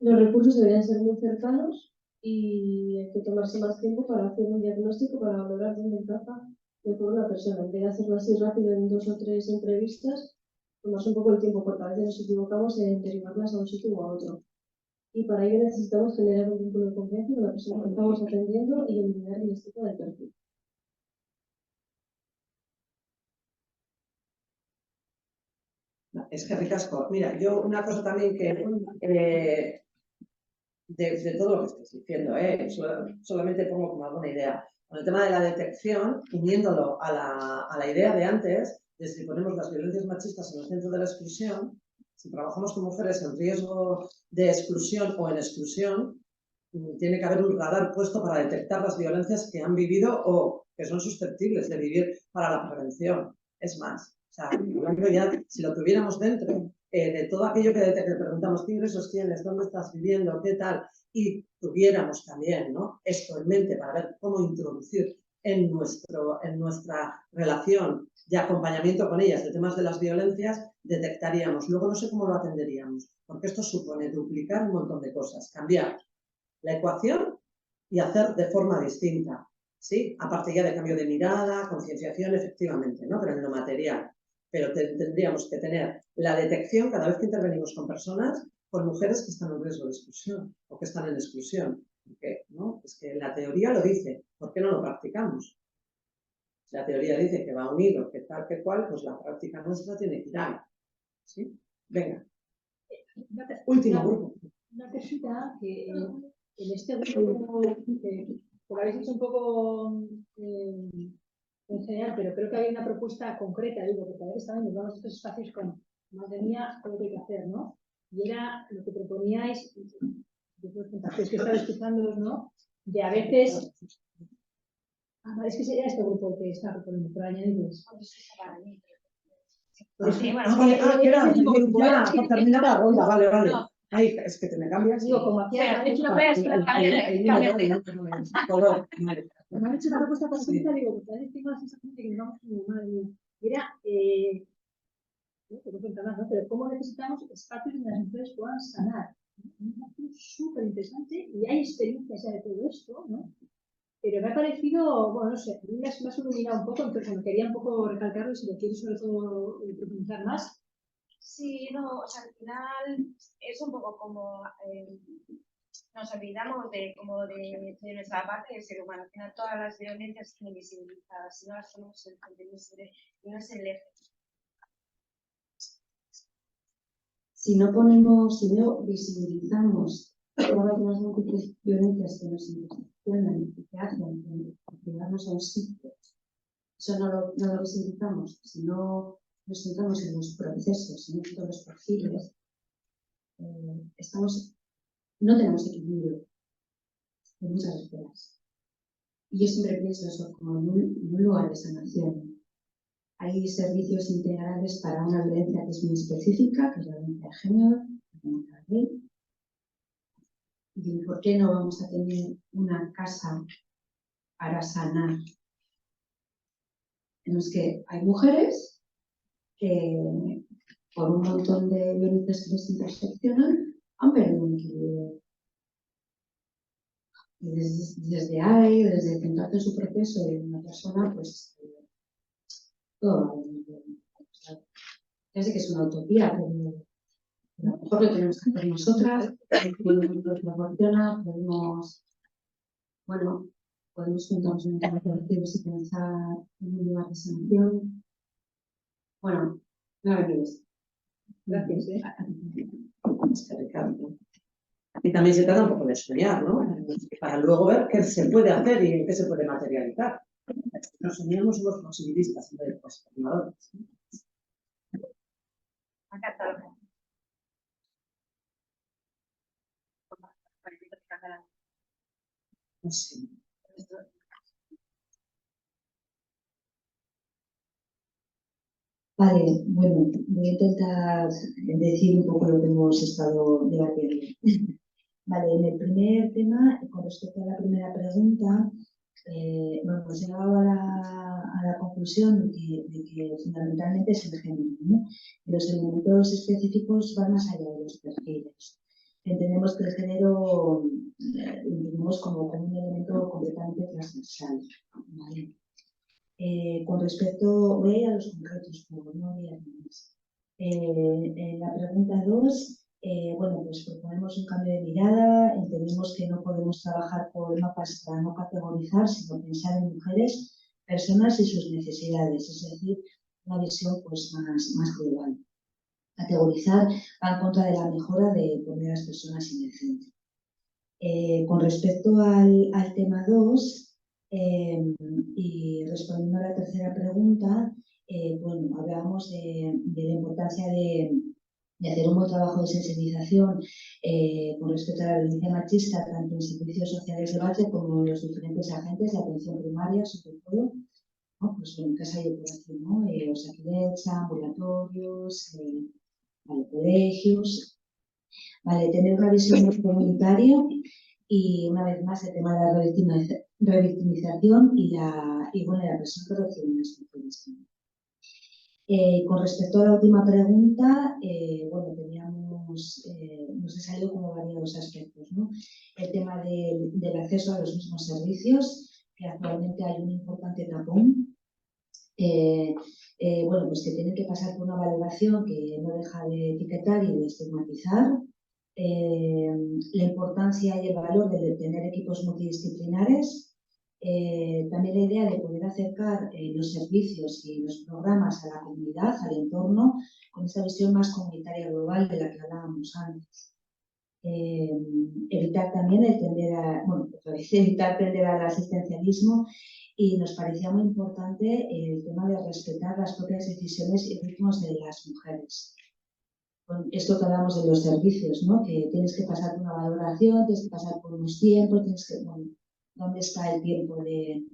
Los recursos deberían ser muy cercanos y hay que tomarse más tiempo para hacer un diagnóstico, para valorar dónde encaja mejor una persona. En vez de hacerlo así rápido en 2 o 3 entrevistas, tomarse un poco el tiempo, porque a veces nos equivocamos en derivarlas a un sitio o a otro. Y para ello necesitamos generar un vínculo de confianza con la persona que estamos atendiendo y eliminar el estigma del perfil. Es que ricasco. Mira, yo una cosa también que de todo lo que estáis diciendo, solamente pongo como alguna idea. Con el tema de la detección, uniéndolo a la idea de antes, de si ponemos las violencias machistas en el centro de la exclusión, si trabajamos con mujeres en riesgo de exclusión o en exclusión, tiene que haber un radar puesto para detectar las violencias que han vivido o que son susceptibles de vivir para la prevención. Es más, o sea, hablando ya, si lo tuviéramos dentro de todo aquello que preguntamos, ¿qué ingresos tienes? ¿Dónde estás viviendo? ¿Qué tal? Y tuviéramos también, ¿no?, esto en mente para ver cómo introducir en nuestra relación de acompañamiento con ellas de temas de las violencias, detectaríamos. Luego no sé cómo lo atenderíamos, porque esto supone duplicar un montón de cosas, cambiar la ecuación y hacer de forma distinta, ¿sí? Aparte ya de cambio de mirada, concienciación, efectivamente, ¿no?, pero en lo material. Pero tendríamos que tener la detección cada vez que intervenimos con personas, con mujeres que están en riesgo de exclusión o que están en exclusión. Porque, ¿no?, es que la teoría lo dice, ¿por qué no lo practicamos? La teoría dice que va unido, que tal, que cual, pues la práctica nuestra tiene que ir ahí, ¿sí? Venga. Último grupo. Una cosita que en este grupo, que lo habéis hecho un poco en general, pero creo que había una propuesta concreta, digo, porque a veces también nos vamos a estos espacios con, madre mía, todo lo que hay que hacer, ¿no? Y era lo que proponíais, después que estaba escuchando, ¿no? De a veces... es que sería este grupo el que está proponiendo, pero añadidos. Termina la ronda, vale. Ay, es que te me cambias. Digo, como hacía, he hecho una me han hecho una propuesta concreta, digo, porque a veces tengo la sensación de que nos vamos como madre mía. Era, ¿no? Pero cómo necesitamos espacios donde las mujeres puedan sanar. Un espacio súper interesante y hay experiencias ya de todo esto, ¿no? Pero me ha parecido, bueno, no sé, a mí me ha iluminado un poco, entonces bueno, quería un poco recalcarlo y si lo quieres sobre todo profundizar más. Sí, no, o sea, al final es un poco como nos olvidamos de nuestra parte del ser humano. Al final todas las violencias están invisibilizadas, si no las ponemos en contenido y no es el eje. Si no visibilizamos todas las múltiples violencias que nos interseccionan y que hacen llevarnos a un sitio, eso no lo visibilizamos. Si no nos centramos en los procesos, en todos los perfiles, no tenemos equilibrio en muchas esferas. Y yo siempre pienso eso como en un lugar de sanación. Hay servicios integrales para una violencia que es muy específica, que es la violencia de género, la ley. ¿Y por qué no vamos a tener una casa para sanar? En los que hay mujeres que, por un montón de violencias que les interseccionan, han perdido un equilibrio. Desde ahí, desde centrarse en su proceso de una persona, pues todo va bien. Ya sé que es una utopía, pero a lo mejor lo tenemos que hacer nosotras, nos proporciona, podemos juntarnos en un colectivos y pensar en un lugar de sanación. Bueno, no me olvides. Gracias. Y también se trata un poco de soñar, ¿no? Para luego ver qué se puede hacer y en qué se puede materializar. Nos soñamos los posibilistas en vez de los formadores. Sí. Vale, bueno, voy a intentar decir un poco lo que hemos estado debatiendo. Vale, en el primer tema, con respecto a la primera pregunta, hemos llegado a la conclusión de que fundamentalmente es el género, ¿no? Los elementos específicos van más allá de los perfiles. Entendemos que el género lo entendemos como un elemento completamente transversal, ¿vale? Con respecto, voy a ir a los concretos, pero no voy a ir más. En la pregunta 2, bueno, pues proponemos un cambio de mirada, entendemos que no podemos trabajar por mapas para no categorizar, sino pensar en mujeres, personas y sus necesidades, es decir, una visión pues más global. categorizar, va en contra de la mejora de poner a las personas en el centro. Con respecto al tema 2, y respondiendo a la tercera pregunta, bueno, hablábamos de la importancia de hacer un buen trabajo de sensibilización con respecto a la violencia machista, tanto en servicios sociales de base como en los diferentes agentes de atención primaria, sobre todo, ¿no? Pues en casa y operación, ¿no? Osakidetza, ambulatorios, colegios. Vale, tener una visión más comunitaria y, una vez más, el tema de la revictimización y la presión que reciben las mujeres. Con respecto a la última pregunta, bueno, nos ha salido como varios aspectos, ¿no? El tema del acceso a los mismos servicios, que actualmente hay un importante tapón. Bueno, pues que tienen que pasar por una valoración que no deja de etiquetar y de estigmatizar. La importancia y el valor de tener equipos multidisciplinares. También la idea de poder acercar los servicios y los programas a la comunidad, al entorno, con esta visión más comunitaria global de la que hablábamos antes. Evitar también evitar tender al asistencialismo, y nos parecía muy importante el tema de respetar las propias decisiones y ritmos de las mujeres. Con esto que hablamos de los servicios, ¿no? Que tienes que pasar por una valoración, tienes que pasar por unos tiempos, bueno, ¿dónde está el tiempo de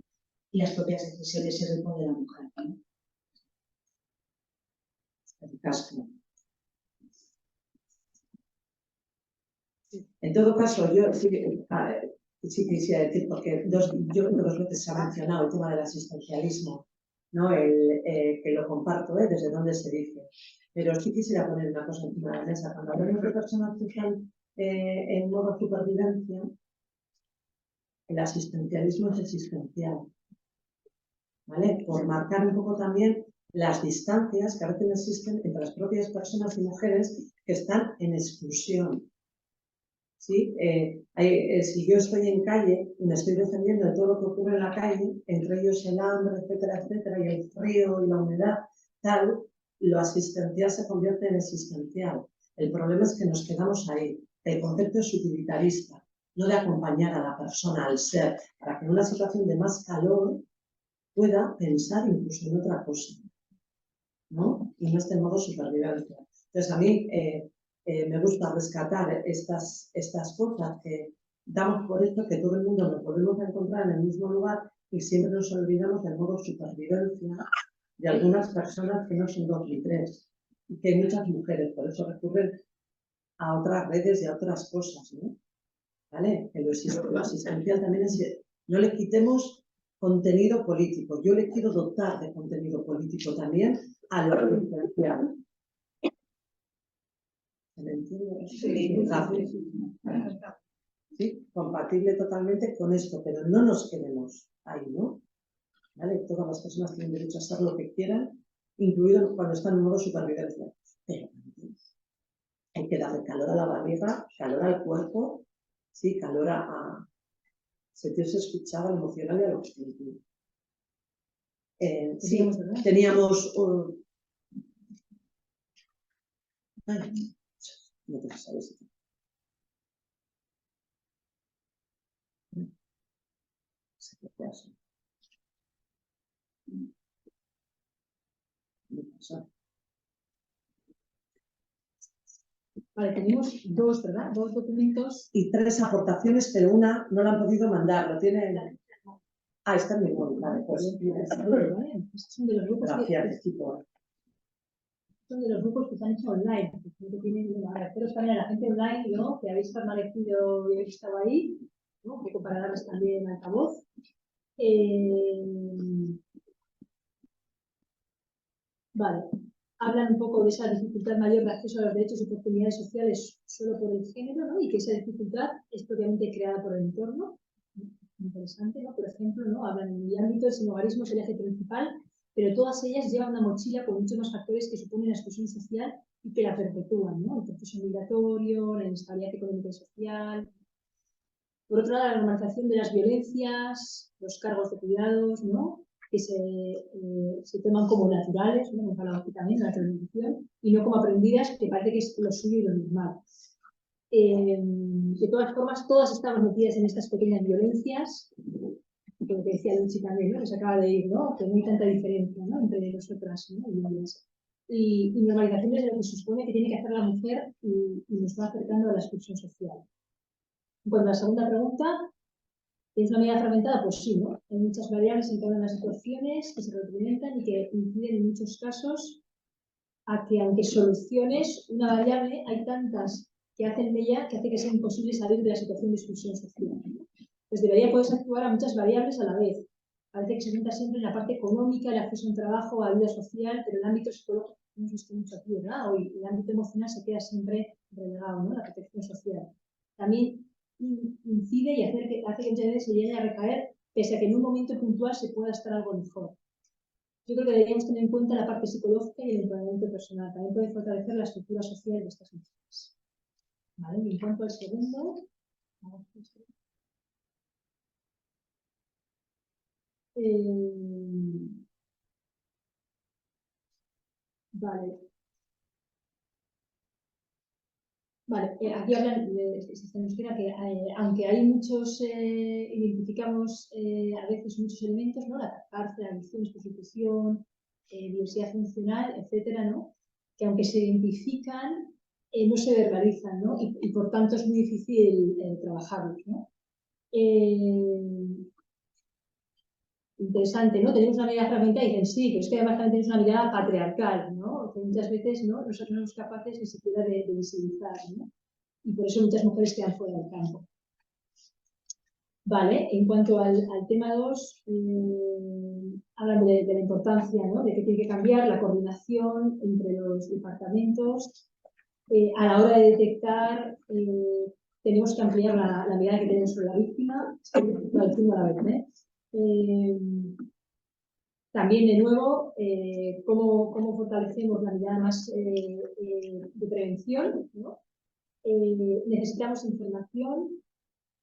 las propias decisiones y el ritmo de la mujer, ¿no? En todo caso, yo sí quisiera decir, porque yo creo que 2 veces se ha mencionado el tema del asistencialismo, ¿no? Que lo comparto, desde donde se dice. Pero sí quisiera poner una cosa encima de la mesa. Cuando hablamos de personas que están en modo supervivencia, el asistencialismo es existencial, ¿vale? Por marcar un poco también las distancias que a veces existen entre las propias personas y mujeres que están en exclusión. ¿Sí? Si yo estoy en calle y me estoy defendiendo de todo lo que ocurre en la calle, entre ellos el hambre, etcétera, etcétera, y el frío y la humedad, tal, lo asistencial se convierte en existencial. El problema es que nos quedamos ahí. El concepto es utilitarista, no de acompañar a la persona, al ser, para que en una situación de más calor pueda pensar incluso en otra cosa, ¿no? Y no esté en modo supervivencia. Entonces, a mí me gusta rescatar estas cosas que damos por esto, que todo el mundo nos podemos encontrar en el mismo lugar, y siempre nos olvidamos del modo supervivencia de algunas personas que no son 2 ni 3, y que hay muchas mujeres, por eso recurren a otras redes y a otras cosas, ¿no? ¿Vale? Lo asistencial también es que no le quitemos contenido político. Yo le quiero dotar de contenido político también a lo asistencial. ¿Se me entiende? Sí, compatible totalmente con esto, pero no nos quedemos ahí, ¿no? ¿Vale? Todas las personas tienen derecho a hacer lo que quieran, incluido cuando están en modo supervivencia. Pero hay que darle calor a la barriga, calor al cuerpo, sí, calor a sentirse escuchado, emocional y a lo espiritual. Sí, teníamos un... Ay, no te sabes. Vale, tenemos 2, ¿verdad? 2 documentos. Y 3 aportaciones, pero una no la han podido mandar. Lo tienen... Ah, está en mi móvil. Vale, pues... Estos son de los grupos son de los grupos que se han hecho online. Agradeceros también a la gente online, ¿no? Que habéis permanecido y habéis estado ahí, ¿no? Que compararles también altavoz. Vale. Hablan un poco de esa dificultad mayor de acceso a los derechos y oportunidades sociales solo por el género, ¿no? Y que esa dificultad es propiamente creada por el entorno. Interesante, ¿no? Por ejemplo, ¿no? Hablan en el ámbito del sinhogarismo, es el eje principal, pero todas ellas llevan una mochila con muchos más factores que suponen la exclusión social y que la perpetúan, ¿no? El proceso migratorio, la inestabilidad económica y social. Por otro lado, la normalización de las violencias, los cargos de cuidados, ¿no? que se toman como naturales, ¿no? Como hablamos aquí también, la transición, y no como aprendidas, que parece que es lo suyo y lo normal. De todas formas, todas estamos metidas en estas pequeñas violencias, lo que decía Luchi también, ¿no? Que se acaba de ir, ¿no? Que no hay tanta diferencia, ¿no? Entre nosotras, ¿no? Y normalizaciones de lo que se supone que tiene que hacer la mujer y nos va acercando a la exclusión social. En cuanto a la segunda pregunta, ¿es una medida fragmentada? Pues sí, ¿no? Hay muchas variables en todas las situaciones que se retroalimentan y que inciden en muchos casos a que, aunque soluciones una variable, hay tantas que hacen de ella que hace que sea imposible salir de la situación de exclusión social. Pues debería poder actuar a muchas variables a la vez. Parece que se centra siempre en la parte económica, el acceso a un trabajo, a la vida social, pero el ámbito psicológico, no hemos visto mucho aquí, ¿verdad? Hoy el ámbito emocional se queda siempre relegado, ¿no? La protección social. También incide y hace que muchas veces se llegue a recaer, pese a que en un momento puntual se pueda estar algo mejor. Yo creo que deberíamos tener en cuenta la parte psicológica y el empoderamiento personal. También puede fortalecer la estructura social de estas mujeres. ¿Vale? Y en cuanto al segundo, vale. Vale, aquí hablan que aunque hay muchos, identificamos a veces muchos elementos, ¿no? La cárcel, la adicción, prostitución, diversidad funcional, etcétera, ¿no? Que aunque se identifican, no se verbalizan, ¿no? Y por tanto es muy difícil trabajarlos, ¿no? Interesante, ¿no? Tenemos una mirada fragmentada y dicen, sí, pero es que además también tenemos una mirada patriarcal, ¿no? Que muchas veces, ¿no? Nosotros no somos capaces ni siquiera de visibilizar, ¿no? Y por eso muchas mujeres quedan fuera del campo. Vale, en cuanto al tema 2, hablan de la importancia, ¿no? De que tiene que cambiar la coordinación entre los departamentos. A la hora de detectar, tenemos que ampliar la mirada que tenemos sobre la víctima. Lo decimos a la vez, ¿eh? También, de nuevo, cómo fortalecemos la mirada más de prevención, ¿no? Necesitamos información.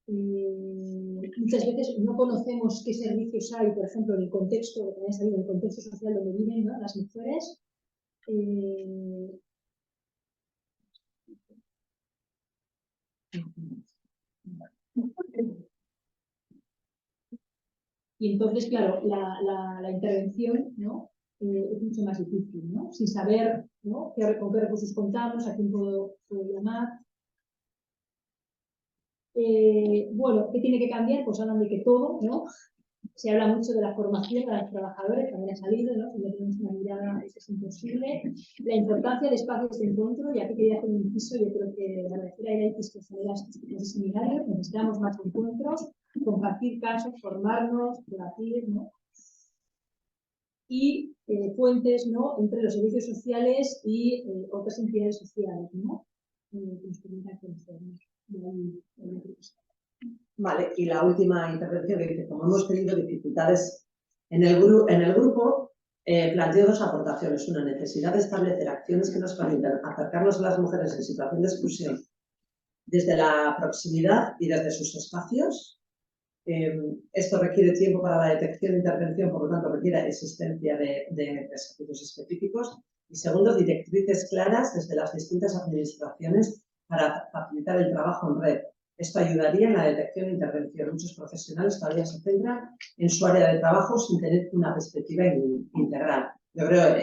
Muchas veces no conocemos qué servicios hay, por ejemplo, en el contexto, que también ha salido, en el contexto social donde viven, ¿no? Las mujeres. Y entonces, claro, la intervención, ¿no? Es mucho más difícil, ¿no? Sin saber, ¿no? Con qué recursos contamos, a quién puedo llamar. Bueno, ¿qué tiene que cambiar? Pues hablan de que todo, ¿no? Se habla mucho de la formación de los trabajadores, también ha salido, ¿no? Si no tenemos una mirada, eso es imposible. La importancia de espacios de encuentro, y aquí quería hacer un inciso, yo creo que agradecer a Elaitis que genera estos tipos de seminarios, necesitamos más encuentros, compartir casos, formarnos, debatir, ¿no? Y puentes, ¿no? Entre los servicios sociales y otras entidades sociales, ¿no? Que nos permitan conocernos. Vale, y la última intervención que dice, como hemos tenido dificultades en el grupo, planteo 2 aportaciones. Una, necesidad de establecer acciones que nos permitan acercarnos a las mujeres en situación de exclusión desde la proximidad y desde sus espacios. Esto requiere tiempo para la detección e intervención, por lo tanto requiere existencia de servicios específicos. Y segundo, directrices claras desde las distintas administraciones para facilitar el trabajo en red. Esto ayudaría en la detección e intervención. Muchos profesionales todavía se centran en su área de trabajo sin tener una perspectiva integral. Yo creo,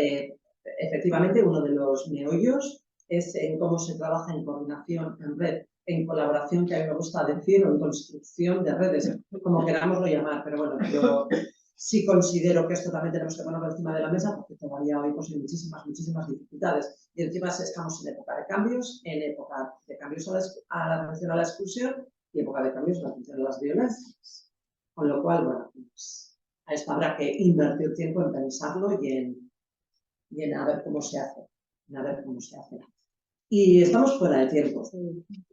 efectivamente, uno de los meollos es en cómo se trabaja en coordinación en red, en colaboración, que a mí me gusta decir, o en construcción de redes, como querámoslo llamar. Pero bueno, yo sí considero que esto también tenemos que ponerlo encima de la mesa, porque todavía hoy pues, hay muchísimas dificultades. Y encima estamos en época de cambios, en época de cambios a la atención a la exclusión y época de cambios a la atención a las violencias. Con lo cual, bueno, pues a esto habrá que invertir tiempo en pensarlo y en a ver cómo se hace. Y estamos fuera de tiempo.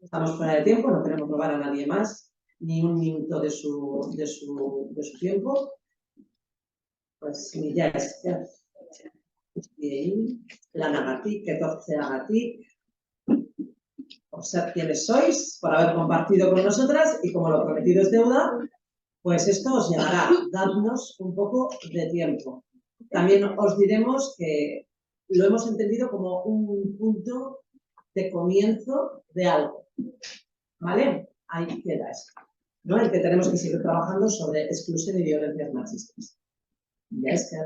Estamos fuera de tiempo, no queremos robar a nadie más, ni un minuto de su tiempo. Pues ya es. Lanagatik, Ketortzeagatik, por ser quienes sois, por haber compartido con nosotras y como lo prometido es deuda, Pues esto os llegará, dadnos un poco de tiempo. También os diremos que lo hemos entendido como un punto de comienzo de algo, ¿vale? Ahí queda eso, ¿no? El que tenemos que seguir trabajando sobre exclusión y violencias machistas. Ya es que